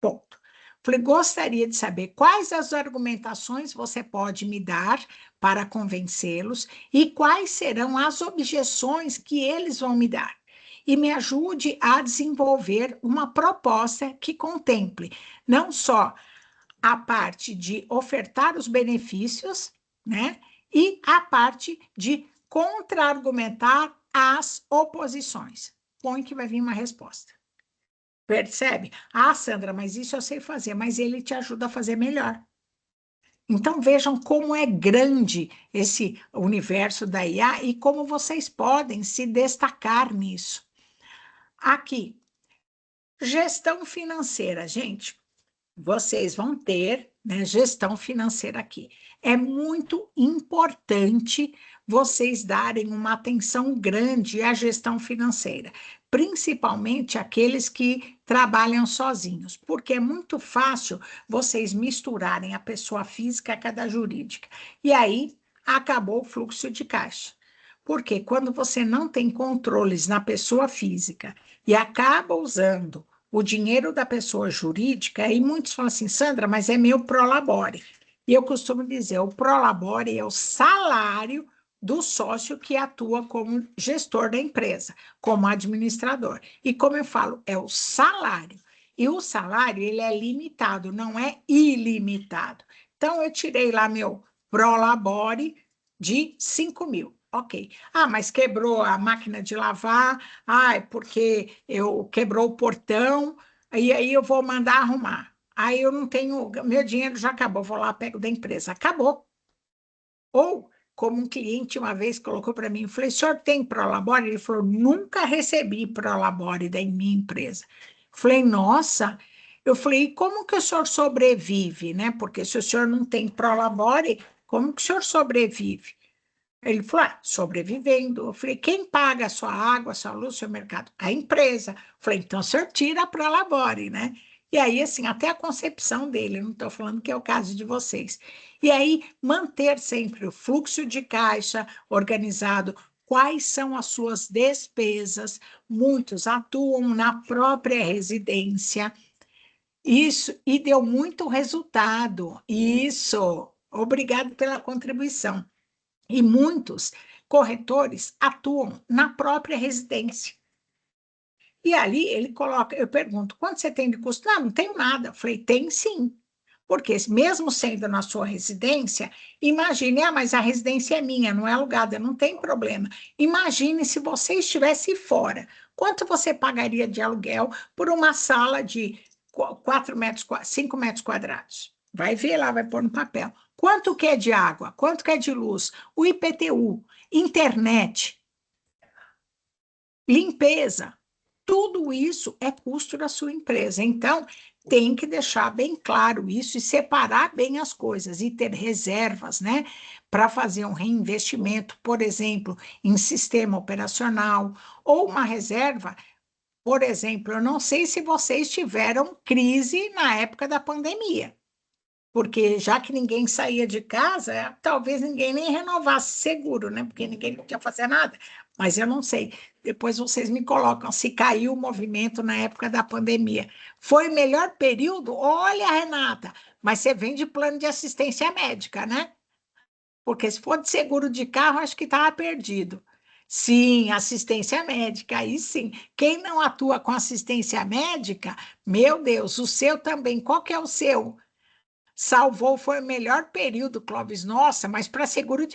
Ponto. Falei, gostaria de saber quais as argumentações você pode me dar para convencê-los e quais serão as objeções que eles vão me dar. E me ajude a desenvolver uma proposta que contemple não só a parte de ofertar os benefícios, né, e a parte de contra-argumentar as oposições. Põe que vai vir uma resposta. Percebe? Ah, Sandra, mas isso eu sei fazer, mas ele te ajuda a fazer melhor. Então, vejam como é grande esse universo da IA e como vocês podem se destacar nisso. Aqui, Gestão financeira, gente. Vocês vão ter, né, gestão financeira aqui. É muito importante vocês darem uma atenção grande à gestão financeira, principalmente aqueles que trabalham sozinhos, porque é muito fácil vocês misturarem a pessoa física com a da jurídica. E aí acabou o fluxo de caixa. Porque quando você não tem controles na pessoa física e acaba usando o dinheiro da pessoa jurídica, e muitos falam assim, Sandra, mas é meu prolabore. E eu costumo dizer, o prolabore é o salário do sócio que atua como gestor da empresa, como administrador. E como eu falo, é o salário. E o salário, ele é limitado, não é ilimitado. Então, eu tirei lá meu prolabore de 5 mil. Ok. Ah, mas quebrou a máquina de lavar, porque quebrou o portão, e aí eu vou mandar arrumar. Aí eu não tenho, meu dinheiro já acabou, vou lá, pego da empresa. Acabou. Ou, como um cliente uma vez colocou para mim, eu falei, o senhor tem Prolabore? Ele falou, nunca recebi Prolabore da minha empresa. Eu falei, nossa. Eu falei, e como que o senhor sobrevive, né? Porque se o senhor não tem Prolabore, como que o senhor sobrevive? Ele falou, sobrevivendo. Eu falei, quem paga a sua água, a sua luz, o seu mercado? A empresa. Eu falei, então o senhor tira para Labore, né? E aí, assim, até a concepção dele, eu não estou falando que é o caso de vocês. E aí, manter sempre o fluxo de caixa organizado, quais são as suas despesas, muitos atuam na própria residência, isso, e deu muito resultado, isso, obrigado pela contribuição. E muitos corretores atuam na própria residência. E ali ele coloca, eu pergunto, quanto você tem de custo? Não tenho nada. Eu falei, tem sim. Porque mesmo sendo na sua residência, imagine, mas a residência é minha, não é alugada, não tem problema. Imagine se você estivesse fora. Quanto você pagaria de aluguel por uma sala de 4 metros, 5 metros quadrados? Vai ver lá, vai pôr no papel. Quanto que é de água? Quanto que é de luz? O IPTU, internet, limpeza. Tudo isso é custo da sua empresa. Então, tem que deixar bem claro isso e separar bem as coisas e ter reservas, né? Para fazer um reinvestimento, por exemplo, em sistema operacional, ou uma reserva, por exemplo, eu não sei se vocês tiveram crise na época da pandemia, porque já que ninguém saía de casa, talvez ninguém nem renovasse seguro, né? Porque ninguém podia fazer nada. Mas eu não sei. Depois vocês me colocam se caiu o movimento na época da pandemia. Foi o melhor período? Olha, Renata, mas você vem de plano de assistência médica, né? Porque se for de seguro de carro, acho que estava perdido. Sim, assistência médica, aí sim. Quem não atua com assistência médica, meu Deus, o seu também. Qual que é o seu? Salvou, foi o melhor período, Clóvis, nossa, mas para seguro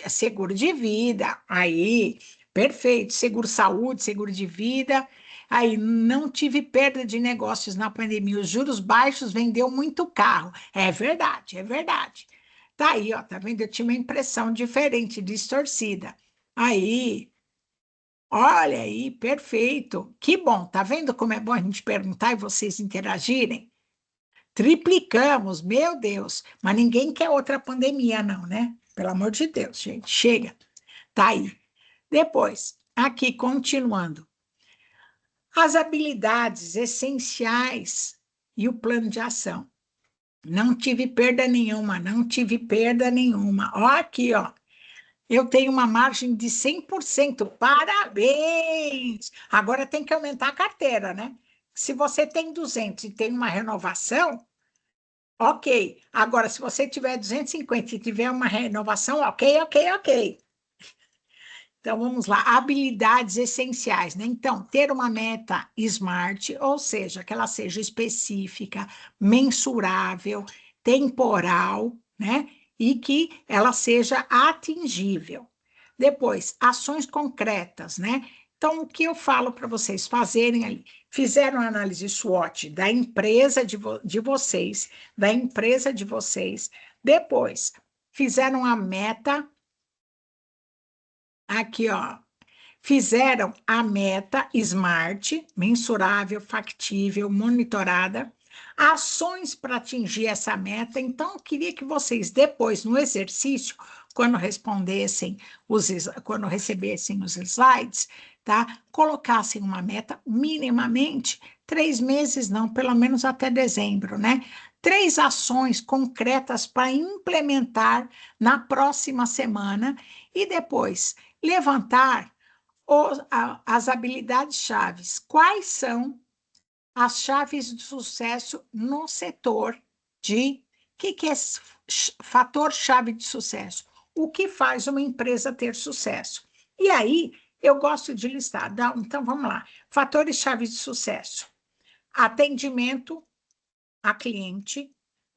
de vida, aí, perfeito, seguro saúde, seguro de vida, aí não tive perda de negócios na pandemia, os juros baixos vendeu muito carro, é verdade, é verdade. Tá aí, ó, tá vendo? Eu tinha uma impressão diferente, distorcida. Aí, olha aí, perfeito, que bom, tá vendo como é bom a gente perguntar e vocês interagirem? Triplicamos, meu Deus, mas ninguém quer outra pandemia, não, né? Pelo amor de Deus, gente, chega. Tá aí. Depois, aqui, continuando. As habilidades essenciais e o plano de ação. Não tive perda nenhuma, não tive perda nenhuma. Ó, aqui, ó. Eu tenho uma margem de 100%. Parabéns! Agora tem que aumentar a carteira, né? Se você tem 200 e tem uma renovação, ok. Agora, se você tiver 250 e tiver uma renovação, ok, ok, ok. Então, vamos lá. Habilidades essenciais, né? Então, ter uma meta SMART, ou seja, que ela seja específica, mensurável, temporal, né? E que ela seja atingível. Depois, ações concretas, né? Então, o que eu falo para vocês fazerem ali? Fizeram a análise SWOT da empresa de vocês, da empresa de vocês. Depois, fizeram a meta, aqui, ó. fizeram a meta SMART, mensurável, factível, monitorada, ações para atingir essa meta. Então, eu queria que vocês, depois, no exercício, quando recebessem os slides, tá? Colocassem uma meta minimamente 3 meses, não, pelo menos até dezembro, né? 3 ações concretas para implementar na próxima semana e depois levantar as habilidades chaves. Quais são as chaves de sucesso no setor de... O que é fator chave de sucesso? O que faz uma empresa ter sucesso? E aí, eu gosto de listar. Então, vamos lá. Fatores chaves de sucesso. Atendimento a cliente,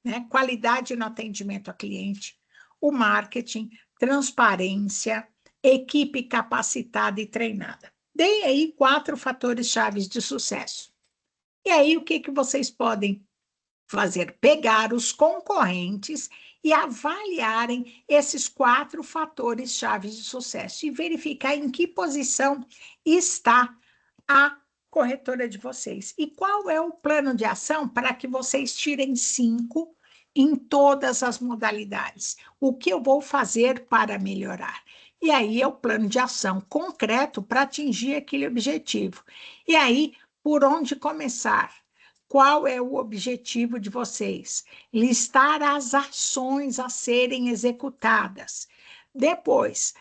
né? Qualidade no atendimento a cliente, o marketing, transparência, equipe capacitada e treinada. Dei aí 4 fatores chaves de sucesso. E aí, o que vocês podem fazer? Pegar os concorrentes e avaliarem esses 4 fatores chaves de sucesso e verificar em que posição está a corretora de vocês. E qual é o plano de ação para que vocês tirem 5 em todas as modalidades? O que eu vou fazer para melhorar? E aí é o plano de ação concreto para atingir aquele objetivo. E aí, por onde começar? Qual é o objetivo de vocês? Listar as ações a serem executadas. Depois,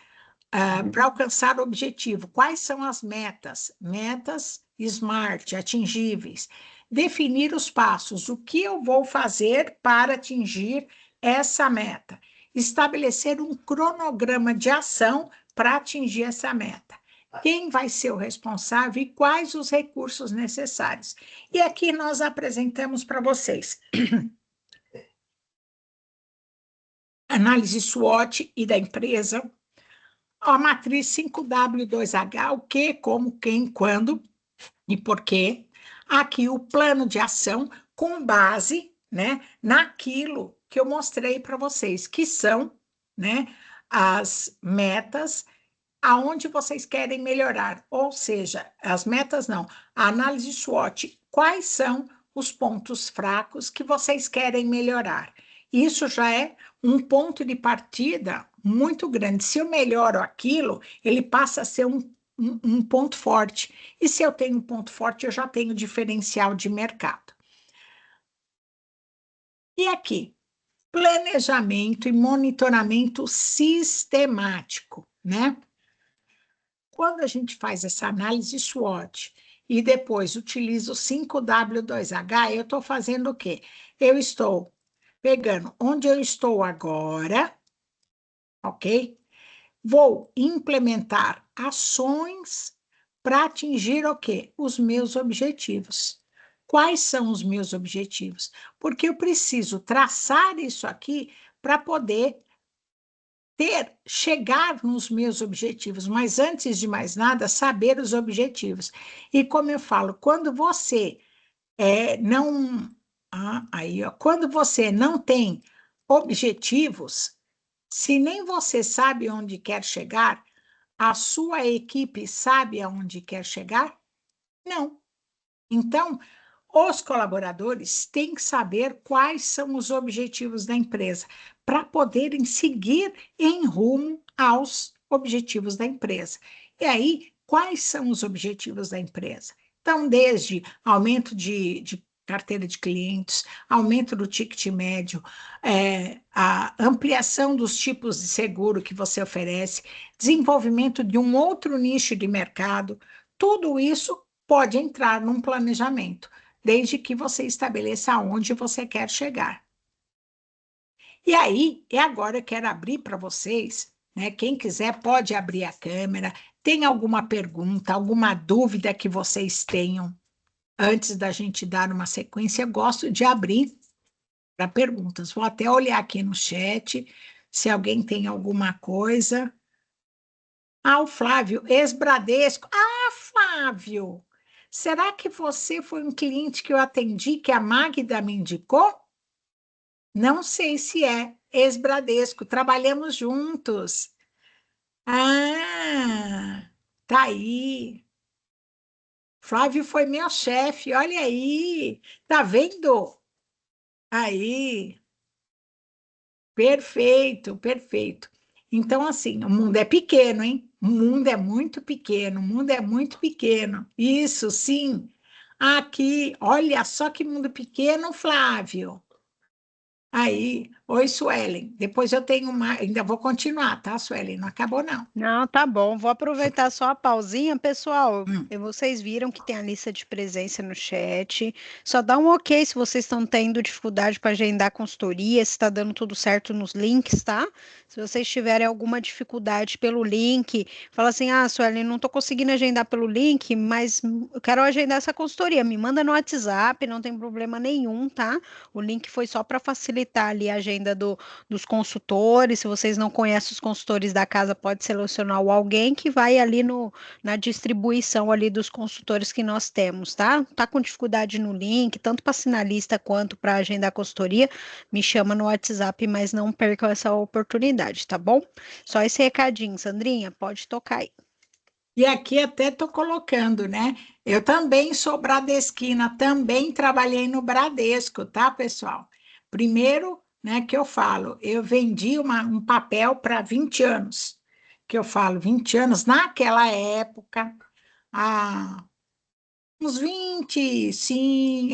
para alcançar o objetivo, quais são as metas? Metas SMART, atingíveis. Definir os passos. O que eu vou fazer para atingir essa meta? Estabelecer um cronograma de ação para atingir essa meta. Quem vai ser o responsável e quais os recursos necessários? E aqui nós apresentamos para vocês análise SWOT e da empresa, a matriz 5W2H, o que, como, quem, quando e por quê. Aqui o plano de ação com base, né, naquilo que eu mostrei para vocês, que são, né, as metas aonde vocês querem melhorar, ou seja, as metas não, a análise SWOT, quais são os pontos fracos que vocês querem melhorar. Isso já é um ponto de partida muito grande. Se eu melhoro aquilo, ele passa a ser um ponto forte. E se eu tenho um ponto forte, eu já tenho diferencial de mercado. E aqui, planejamento e monitoramento sistemático, né? Quando a gente faz essa análise SWOT e depois utiliza o 5W2H, eu estou fazendo o quê? Eu estou pegando onde eu estou agora, ok? Vou implementar ações para atingir o quê? Os meus objetivos. Quais são os meus objetivos? Porque eu preciso traçar isso aqui para poder chegar nos meus objetivos, mas antes de mais nada, saber os objetivos. E como eu falo, quando você quando você não tem objetivos, se nem você sabe onde quer chegar, a sua equipe sabe aonde quer chegar? Não. Então, os colaboradores têm que saber quais são os objetivos da empresa, para poderem seguir em rumo aos objetivos da empresa. E aí, quais são os objetivos da empresa? Então, desde aumento de carteira de clientes, aumento do ticket médio, a ampliação dos tipos de seguro que você oferece, desenvolvimento de um outro nicho de mercado, tudo isso pode entrar num planejamento, desde que você estabeleça aonde você quer chegar. E aí, agora eu quero abrir para vocês, né? Quem quiser pode abrir a câmera. Tem alguma pergunta, alguma dúvida que vocês tenham antes da gente dar uma sequência? Eu gosto de abrir para perguntas. Vou até olhar aqui no chat se alguém tem alguma coisa. O Flávio, ex-Bradesco. Flávio! Será que você foi um cliente que eu atendi, que a Magda me indicou? Não sei se é ex-Bradesco, trabalhamos juntos. tá aí. Flávio foi meu chefe, olha aí. Tá vendo? Aí. Perfeito, perfeito. Então, assim, o mundo é pequeno, hein? O mundo é muito pequeno, o mundo é muito pequeno. Isso, sim. Aqui, olha só que mundo pequeno, Flávio. Aí, oi, Suelen. Depois eu tenho uma, ainda vou continuar, tá, Suelen? Não acabou, não. Não, tá bom. Vou aproveitar só a pausinha, pessoal. Hum. Vocês viram que tem a lista de presença no chat. Só dá um ok se vocês estão tendo dificuldade para agendar consultoria, se está dando tudo certo nos links, tá? Se vocês tiverem alguma dificuldade pelo link, fala assim: ah, Sueli, não estou conseguindo agendar pelo link, mas eu quero agendar essa consultoria. Me manda no WhatsApp, não tem problema nenhum, tá? O link foi só para facilitar ali a agenda dos consultores. Se vocês não conhecem os consultores da casa, pode selecionar o alguém que vai ali na distribuição ali dos consultores que nós temos, tá? Tá com dificuldade no link, tanto para sinalista quanto para agendar a consultoria, me chama no WhatsApp, mas não percam essa oportunidade, tá bom? Só esse recadinho, Sandrinha, pode tocar aí. E aqui até estou colocando, né? Eu também sou bradesquina, também trabalhei no Bradesco, tá, pessoal? Primeiro, né, que eu falo, eu vendi um papel para 20 anos, que eu falo 20 anos, naquela época, há uns 20, sim,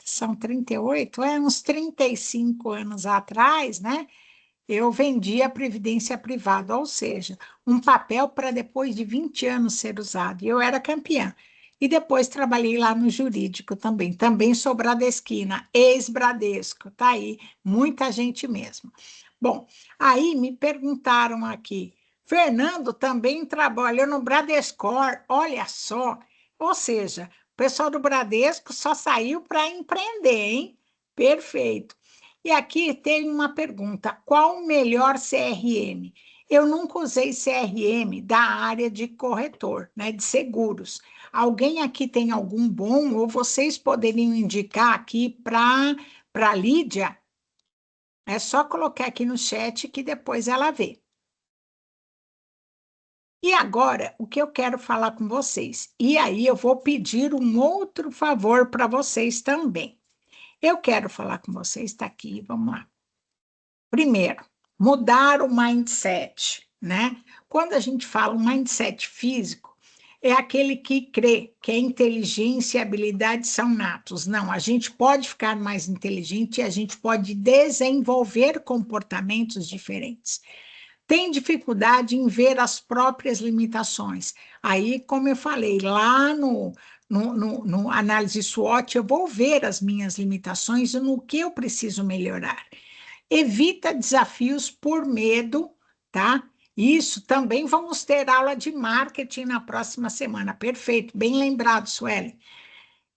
são 38, uns 35 anos atrás, né? Eu vendi a previdência privada, ou seja, um papel para depois de 20 anos ser usado. E eu era campeã. E depois trabalhei lá no jurídico também. Também sou bradesquina, ex-Bradesco, tá aí, muita gente mesmo. Bom, aí me perguntaram aqui, Fernando também trabalhou no Bradescor, olha só. Ou seja, o pessoal do Bradesco só saiu para empreender, hein? Perfeito. E aqui tem uma pergunta: qual o melhor CRM? Eu nunca usei CRM da área de corretor, né, de seguros. Alguém aqui tem algum bom ou vocês poderiam indicar aqui para a Lídia? É só colocar aqui no chat que depois ela vê. E agora, o que eu quero falar com vocês? E aí eu vou pedir um outro favor para vocês também. Eu quero falar com vocês, está aqui, vamos lá. Primeiro, mudar o mindset, né? Quando a gente fala um mindset físico, é aquele que crê que a inteligência e a habilidade são natos. Não, a gente pode ficar mais inteligente e a gente pode desenvolver comportamentos diferentes. Tem dificuldade em ver as próprias limitações. Aí, como eu falei, lá no análise SWOT, eu vou ver as minhas limitações e no que eu preciso melhorar. Evita desafios por medo, tá? Isso também vamos ter aula de marketing na próxima semana. Perfeito, bem lembrado, Sueli.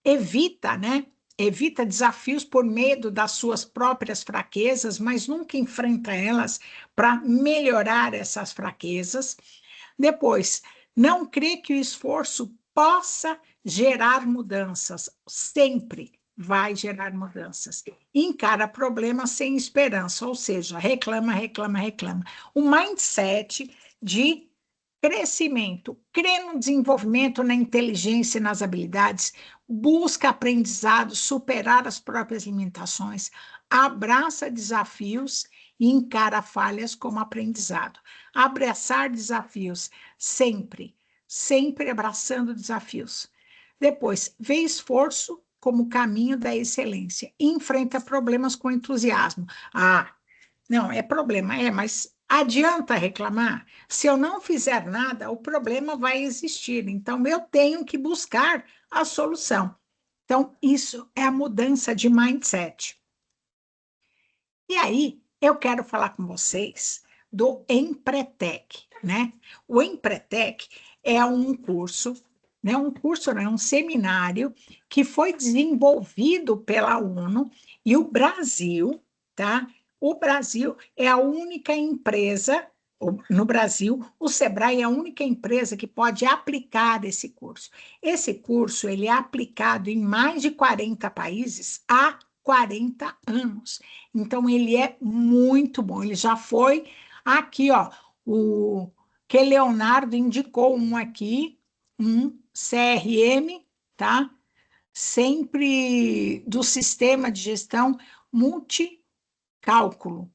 Evita, né? Evita desafios por medo das suas próprias fraquezas, mas nunca enfrenta elas para melhorar essas fraquezas. Depois, não crê que o esforço possa gerar mudanças. Sempre vai gerar mudanças. Encara problemas sem esperança, ou seja, reclama, reclama, reclama. O mindset de crescimento, crê no desenvolvimento, na inteligência e nas habilidades, busca aprendizado, superar as próprias limitações, abraça desafios e encara falhas como aprendizado. Abraçar desafios, sempre, sempre abraçando desafios. Depois, vê esforço como caminho da excelência. Enfrenta problemas com entusiasmo. Ah, não, é problema, mas adianta reclamar? Se eu não fizer nada, o problema vai existir. Então, eu tenho que buscar a solução. Então, isso é a mudança de mindset. E aí, eu quero falar com vocês do Empretec, né? O Empretec é um curso, né? Um seminário que foi desenvolvido pela ONU e o Brasil, tá? O Brasil é a única empresa, no Brasil, o Sebrae é a única empresa que pode aplicar esse curso. Esse curso, ele é aplicado em mais de 40 países há 40 anos. Então, ele é muito bom. Ele já foi aqui, ó, que Leonardo indicou um aqui, um CRM, tá? Sempre do sistema de gestão multicálculo.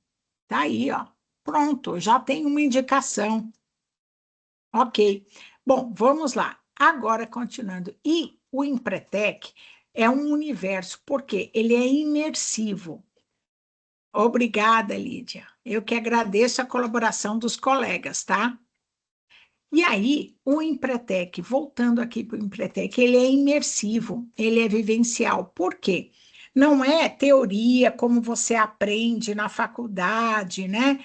Tá aí, ó. Pronto, já tem uma indicação. Ok. Bom, vamos lá. Agora, continuando. E o Empretec é um universo, porque ele é imersivo. Obrigada, Lídia. Eu que agradeço a colaboração dos colegas, tá? E aí, o Empretec, voltando aqui para o Empretec, ele é imersivo, ele é vivencial. Por quê? Não é teoria como você aprende na faculdade, né?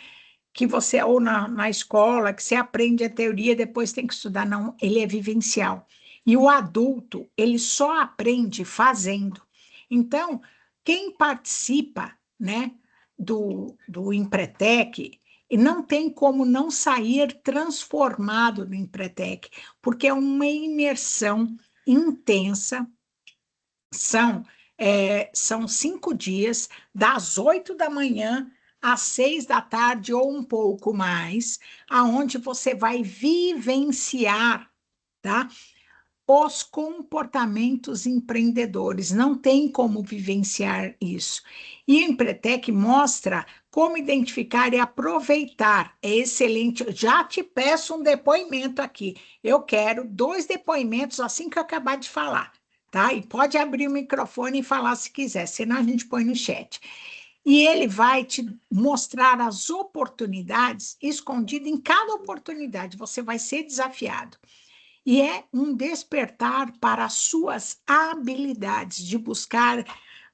Que você, ou na escola, que você aprende a teoria, depois tem que estudar. Não, ele é vivencial. E o adulto, ele só aprende fazendo. Então, quem participa, né, do Empretec, não tem como não sair transformado do Empretec, porque é uma imersão intensa. São 5 dias, das 8 da manhã às 6 da tarde ou um pouco mais, aonde você vai vivenciar, tá? Os comportamentos empreendedores. Não tem como vivenciar isso. E o Empretec mostra como identificar e aproveitar. É excelente. Já te peço um depoimento aqui. Eu quero 2 depoimentos assim que eu acabar de falar, tá? E pode abrir o microfone e falar se quiser, senão a gente põe no chat. E ele vai te mostrar as oportunidades escondidas em cada oportunidade. Você vai ser desafiado. E é um despertar para as suas habilidades de buscar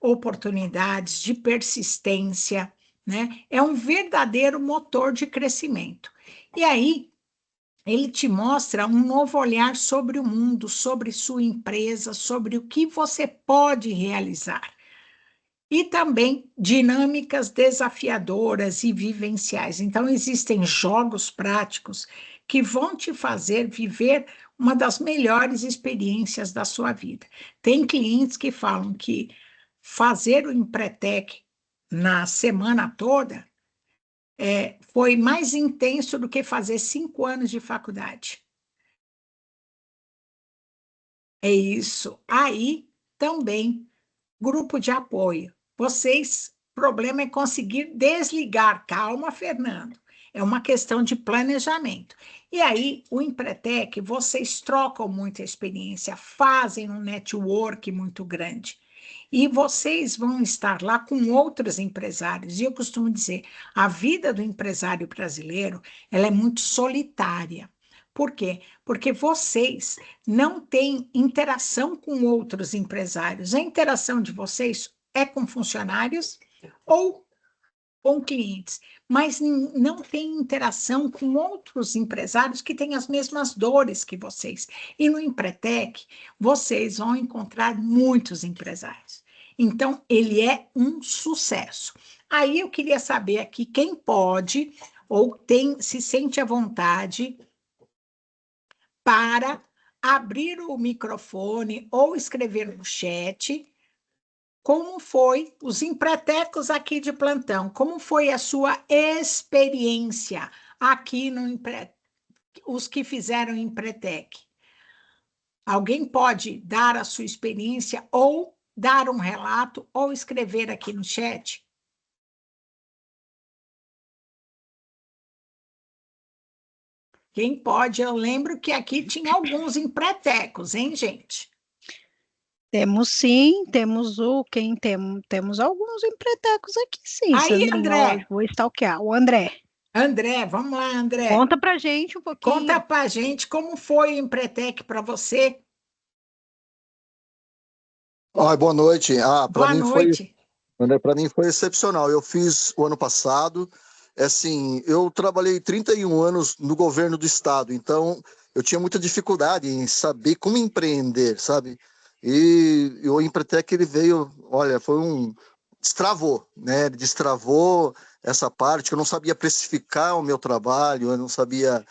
oportunidades, de persistência, né? É um verdadeiro motor de crescimento. E aí, ele te mostra um novo olhar sobre o mundo, sobre sua empresa, sobre o que você pode realizar. E também dinâmicas desafiadoras e vivenciais. Então, existem jogos práticos que vão te fazer viver uma das melhores experiências da sua vida. Tem clientes que falam que fazer o Empretec na semana toda foi mais intenso do que fazer 5 anos de faculdade. É isso. Aí também, grupo de apoio. Problema é conseguir desligar. Calma, Fernando. É uma questão de planejamento. E aí, o Empretec, vocês trocam muita experiência, fazem um network muito grande. E vocês vão estar lá com outros empresários. E eu costumo dizer, a vida do empresário brasileiro, ela é muito solitária. Por quê? Porque vocês não têm interação com outros empresários. A interação de vocês é com funcionários ou com clientes, mas não tem interação com outros empresários que têm as mesmas dores que vocês. E no Empretec, vocês vão encontrar muitos empresários. Então, ele é um sucesso. Aí eu queria saber aqui quem pode ou se sente à vontade para abrir o microfone ou escrever no chat como foi os empretecos aqui de plantão, como foi a sua experiência aqui no os que fizeram Empretec. Alguém pode dar a sua experiência ou dar um relato ou escrever aqui no chat? Quem pode? Eu lembro que aqui tinha alguns empretecos, hein, gente? Temos sim, temos temos alguns empretecos aqui sim, Aí, Sandrinha, ó, André. vou stalkear. O André, André, vamos lá, André. conta pra gente um pouquinho. Conta pra gente como foi o Empretec para você. Boa noite. Boa noite. Para mim foi excepcional. Eu fiz o ano passado. Assim, eu trabalhei 31 anos no governo do estado, então eu tinha muita dificuldade em saber como empreender, sabe? E o Empretec, ele veio, olha, destravou, né? Destravou essa parte. Eu não sabia precificar o meu trabalho, eu não sabia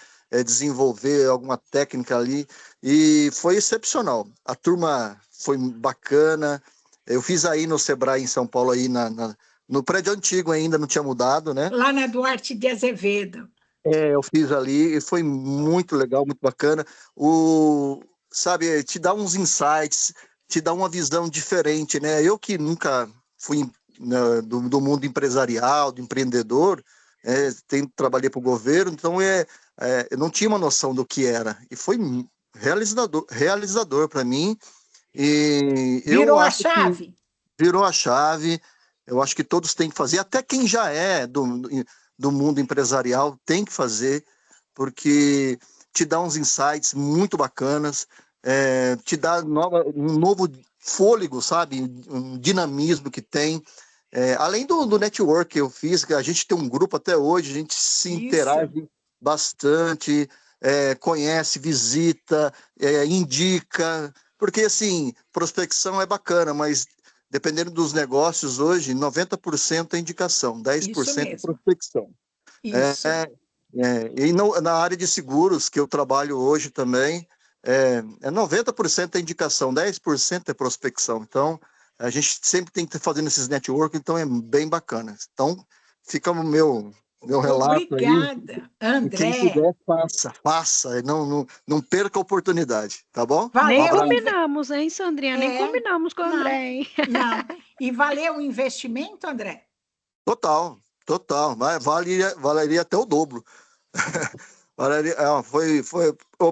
desenvolver alguma técnica ali, e foi excepcional. A turma foi bacana. Eu fiz aí no Sebrae em São Paulo, aí no prédio antigo ainda, não tinha mudado, né? Lá na Duarte de Azevedo. Eu fiz ali e foi muito legal, muito bacana. Sabe, te dá uns insights, te dá uma visão diferente, né? Eu que nunca fui né, do mundo empresarial, do empreendedor, trabalhei para o governo, então eu não tinha uma noção do que era. E foi realizador para mim. E eu Virou a acho que chave? virou a chave. Eu acho que todos têm que fazer, até quem já é do mundo empresarial tem que fazer, porque te dá uns insights muito bacanas, te dá um novo fôlego, sabe? Um dinamismo que tem. Além do network que eu fiz, que a gente tem um grupo até hoje, a gente se Isso. interage bastante, conhece, visita, indica, porque assim, prospecção é bacana, mas dependendo dos negócios hoje, 90% é indicação, Isso 10% é mesmo. prospecção. Isso. E na área de seguros, que eu trabalho hoje também, 90% é indicação, 10% é prospecção. Então, a gente sempre tem que estar fazendo esses network, então é bem bacana. Então, fica o meu relato aí. Obrigada, E quem André. puder, faça, não perca a oportunidade, tá bom? Um Nem Valeu, abraço. combinamos, hein, Sandrinha? Nem combinamos com o André, Não, hein? não. E valeu o investimento, André? Total, total. Valeria até o dobro.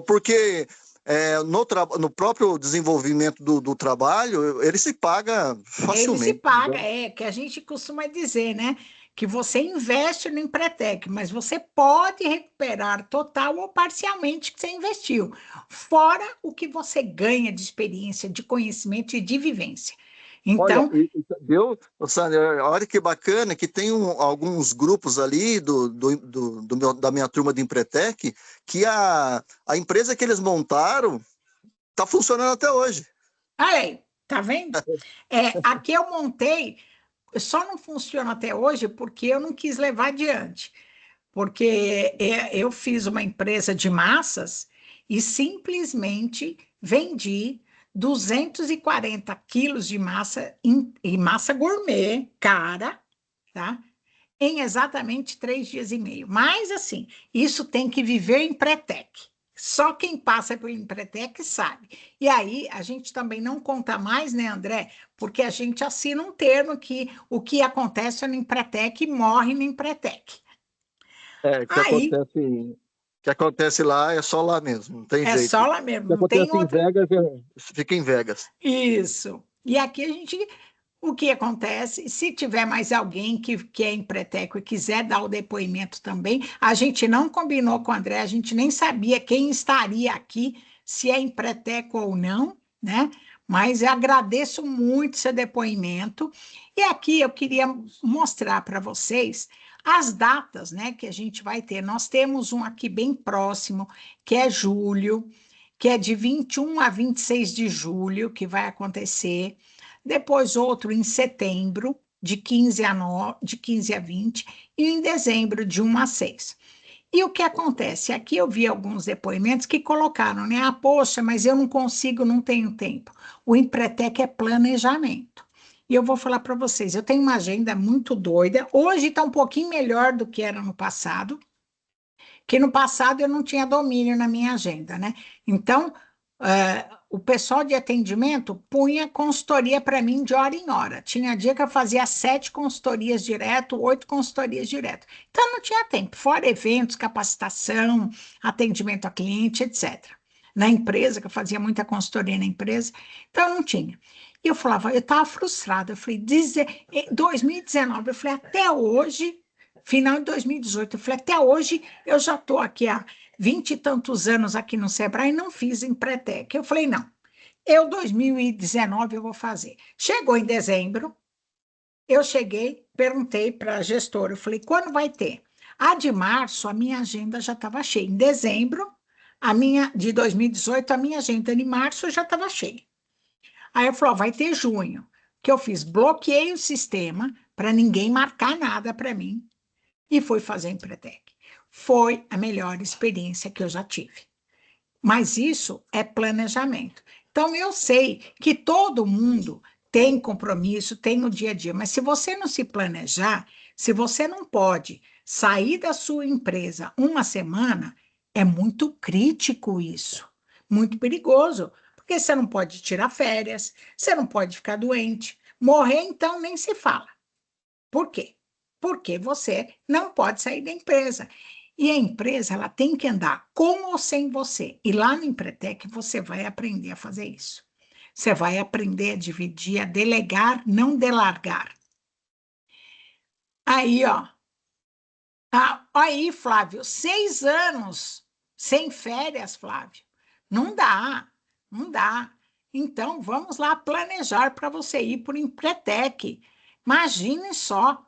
Porque no próprio desenvolvimento do trabalho, ele se paga Ele se facilmente. paga, que a gente costuma dizer, né? Que você investe no Empretec, mas você pode recuperar total ou parcialmente o que você investiu, fora o que você ganha de experiência, de conhecimento e de vivência. Olha, Então, deu, Sandra, olha que bacana que tem alguns grupos ali da minha turma de Empretec que a empresa que eles montaram está funcionando até hoje. olha aí, tá vendo? Aqui eu montei, só não funciona até hoje porque eu não quis levar adiante. Porque eu fiz uma empresa de massas e simplesmente vendi 240 quilos de massa, e massa gourmet, cara, tá? Em exatamente 3 dias e meio. Mas, assim, isso tem que viver em Empretec. Só quem passa pelo Empretec sabe. E aí, a gente também não conta mais, né, André? Porque a gente assina um termo que o que acontece no Empretec morre no Empretec. É, Aí, o que acontece lá é só lá mesmo, não tem é jeito. só lá O mesmo, que não tem acontece em outra. Vegas, fica em Vegas. Isso. E aqui a gente, o que acontece, se tiver mais alguém que é empreteco e quiser dar o depoimento também, a gente não combinou com o André, a gente nem sabia quem estaria aqui, se é empreteco ou não, né? Mas eu agradeço muito seu depoimento. E aqui eu queria mostrar para vocês as datas, né, que a gente vai ter. Nós temos um aqui bem próximo, que é julho, que é de 21 a 26 de julho, que vai acontecer. Depois outro em setembro, de 15 a 20, e em dezembro, de 1 a 6. E o que acontece? Aqui eu vi alguns depoimentos que colocaram, né? Ah, poxa, mas eu não consigo, não tenho tempo. O Empretec é planejamento. E eu vou falar para vocês, eu tenho uma agenda muito doida. Hoje está um pouquinho melhor do que era no passado, que no passado eu não tinha domínio na minha agenda, né? Então, o pessoal de atendimento punha consultoria para mim de hora em hora. Tinha dia que eu fazia 7 consultorias direto, 8 consultorias direto. Então, não tinha tempo, fora eventos, capacitação, atendimento a cliente, etc. Na empresa, que eu fazia muita consultoria na empresa, então eu não tinha. E eu falava, eu estava frustrada, eu falei, 2019, eu falei, até hoje, final de 2018, eu falei, até hoje eu já estou aqui há 20 e tantos anos aqui no Sebrae e não fiz Empretec. Eu falei, não, 2019 eu vou fazer. Chegou em dezembro, eu cheguei, perguntei para a gestora, eu falei, quando vai ter? A de março, a minha agenda já estava cheia. Em dezembro, de 2018, a minha agenda de março já estava cheia. Aí eu falei, vai ter junho, que eu fiz, bloqueei o sistema para ninguém marcar nada para mim e fui fazer Empretec. Foi a melhor experiência que eu já tive. Mas isso é planejamento. Então, eu sei que todo mundo tem compromisso, tem no dia a dia, mas se você não se planejar, se você não pode sair da sua empresa uma semana é muito crítico isso, muito perigoso, porque você não pode tirar férias, você não pode ficar doente, morrer então nem se fala. Por quê? Porque você não pode sair da empresa. E a empresa ela tem que andar com ou sem você. E lá no Empretec você vai aprender a fazer isso. Você vai aprender a dividir, a delegar, não delargar. Aí, ó. Aí, Flávio, 6 anos sem férias, Flávio. Não dá, não dá. Então, vamos lá planejar para você ir para o Empretec. Imagine só.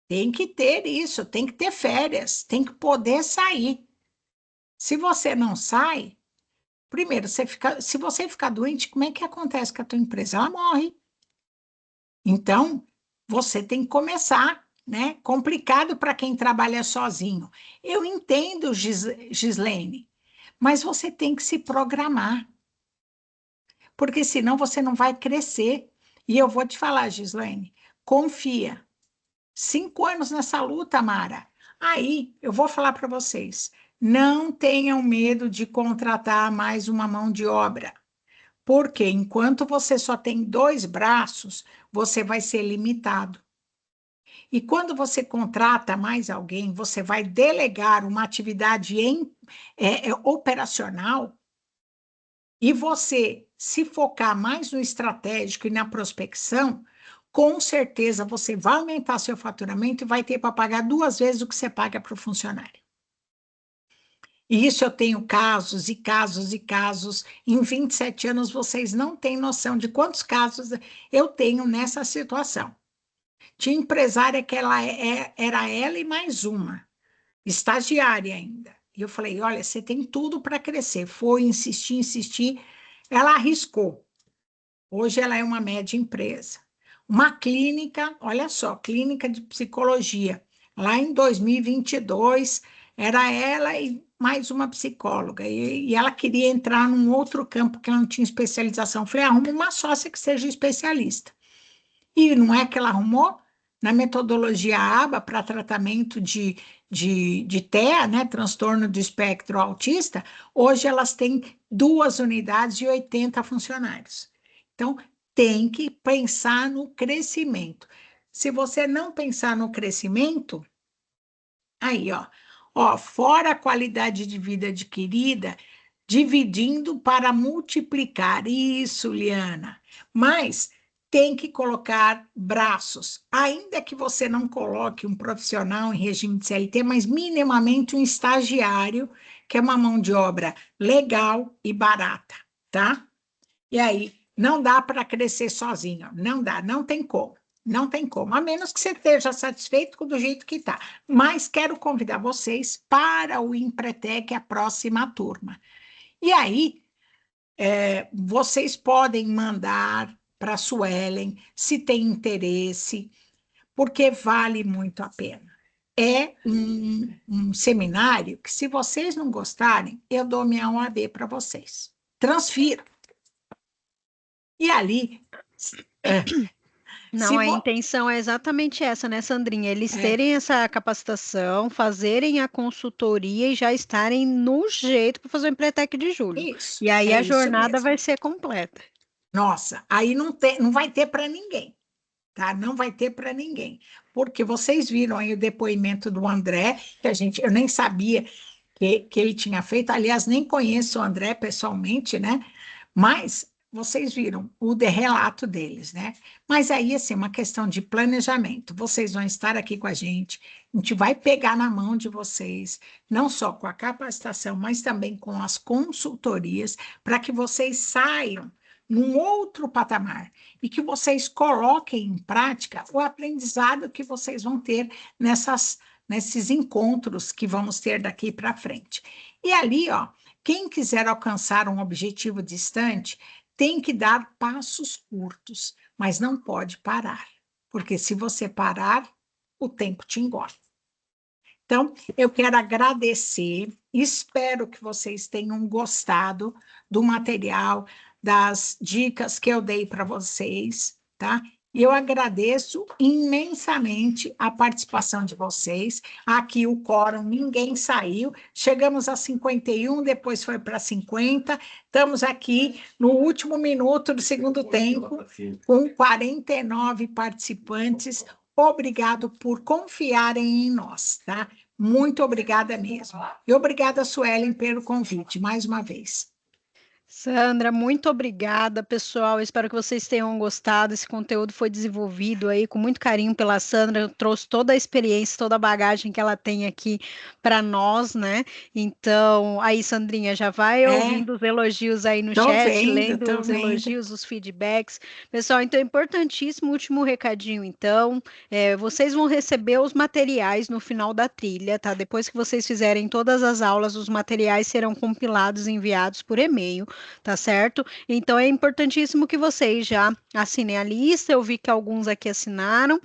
Tem que ter isso, tem que ter férias, tem que poder sair. Se você não sai, primeiro, se você ficar doente, como é que acontece com a tua empresa? Ela morre. Então, você tem que começar, né? Complicado para quem trabalha sozinho. Eu entendo, Gislene, mas você tem que se programar, porque senão você não vai crescer. E eu vou te falar, Gislene, confia. 5 anos nessa luta, Mara. Aí, eu vou falar para vocês, não tenham medo de contratar mais uma mão de obra, porque enquanto você só tem 2 braços, você vai ser limitado. E quando você contrata mais alguém, você vai delegar uma atividade operacional e você se focar mais no estratégico e na prospecção, com certeza você vai aumentar seu faturamento e vai ter para pagar 2 vezes o que você paga para o funcionário. E isso eu tenho casos e casos e casos. Em 27 anos, vocês não têm noção de quantos casos eu tenho nessa situação. Tinha empresária que era ela e mais uma, estagiária ainda. E eu falei, olha, você tem tudo para crescer. Foi insistir, insistir. Ela arriscou. Hoje ela é uma média empresa. Uma clínica, olha só, clínica de psicologia. Lá em 2022, era ela e mais uma psicóloga. E ela queria entrar num outro campo que ela não tinha especialização. Eu falei, arruma uma sócia que seja especialista. E não é que ela arrumou? Na metodologia ABA para tratamento de TEA, né, transtorno do espectro autista, hoje elas têm 2 unidades e 80 funcionários. Então, tem que pensar no crescimento. Se você não pensar no crescimento, aí, fora a qualidade de vida adquirida, dividindo para multiplicar. Isso, Liana. Mas tem que colocar braços, ainda que você não coloque um profissional em regime de CLT, mas minimamente um estagiário, que é uma mão de obra legal e barata, tá? E aí, não dá para crescer sozinho, não dá, não tem como. Não tem como, a menos que você esteja satisfeito do jeito que está. Mas quero convidar vocês para o Empretec, a próxima turma. E aí, vocês podem mandar para a Suelen, se tem interesse, porque vale muito a pena. É um seminário que, se vocês não gostarem, eu dou minha OAB para vocês. Transfiro. E ali... Não, a intenção é exatamente essa, né, Sandrinha? Eles terem essa capacitação, fazerem a consultoria e já estarem no jeito para fazer o Empretec de julho. Isso, e aí a jornada mesmo. vai ser completa. Nossa, aí não vai ter para ninguém, tá? Não vai ter para ninguém. Porque vocês viram aí o depoimento do André, que eu nem sabia que ele tinha feito. Aliás, nem conheço o André pessoalmente, né? Mas vocês viram o relato deles, né? Mas aí, assim, uma questão de planejamento. Vocês vão estar aqui com a gente vai pegar na mão de vocês, não só com a capacitação, mas também com as consultorias, para que vocês saiam num outro patamar e que vocês coloquem em prática o aprendizado que vocês vão ter nesses encontros que vamos ter daqui para frente. E ali, quem quiser alcançar um objetivo distante, tem que dar passos curtos, mas não pode parar, porque se você parar, o tempo te engole. Então, eu quero agradecer, espero que vocês tenham gostado do material, das dicas que eu dei para vocês, tá? E eu agradeço imensamente a participação de vocês. Aqui o quórum, ninguém saiu. Chegamos a 51, depois foi para 50. Estamos aqui no último minuto do segundo tempo, com 49 participantes. Obrigado por confiarem em nós, tá? Muito obrigada mesmo. E obrigada, Suelen, pelo convite, mais uma vez. Sandra, muito obrigada, pessoal. Espero que vocês tenham gostado. Esse conteúdo foi desenvolvido aí com muito carinho pela Sandra. Trouxe toda a experiência, toda a bagagem que ela tem aqui para nós, né? Então, aí, Sandrinha, já vai ouvindo os elogios aí no chat, lendo os elogios, os feedbacks. Pessoal, então é importantíssimo, último recadinho, então. Vocês vão receber os materiais no final da trilha, tá? Depois que vocês fizerem todas as aulas, os materiais serão compilados e enviados por e-mail. Tá certo? Então é importantíssimo que vocês já assinem a lista. Eu vi que alguns aqui assinaram.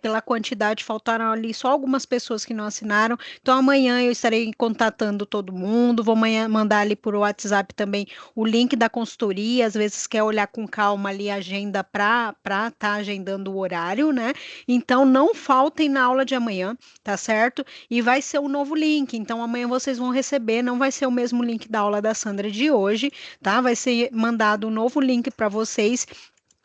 Pela quantidade, faltaram ali só algumas pessoas que não assinaram. Então, amanhã eu estarei contatando todo mundo. Vou amanhã mandar ali por WhatsApp também o link da consultoria. Às vezes quer olhar com calma ali a agenda para estar agendando o horário, né? Então, não faltem na aula de amanhã, tá certo? E vai ser um novo link. Então, amanhã vocês vão receber. Não vai ser o mesmo link da aula da Sandra de hoje, tá? Vai ser mandado um novo link para vocês.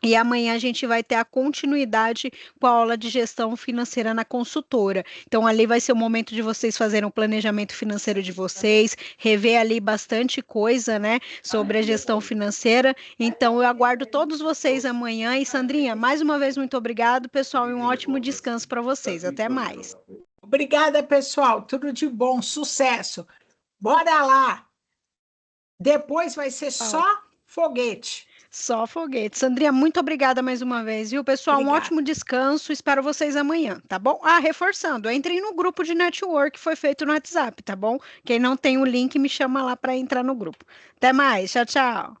E amanhã a gente vai ter a continuidade com a aula de gestão financeira na consultora. Então, ali vai ser o momento de vocês fazerem o planejamento financeiro de vocês, rever ali bastante coisa, né, sobre a gestão financeira. Então, eu aguardo todos vocês amanhã. E, Sandrinha, mais uma vez, muito obrigado, pessoal, e um ótimo descanso para vocês. Até mais. Obrigada, pessoal. Tudo de bom, sucesso. Bora lá. Depois vai ser só foguete. Só foguete. Sandrinha, muito obrigada mais uma vez, viu, pessoal? Obrigada. Um ótimo descanso. Espero vocês amanhã, tá bom? Reforçando, entrem no grupo de network que foi feito no WhatsApp, tá bom? Quem não tem o link, me chama lá para entrar no grupo. Até mais. Tchau, tchau.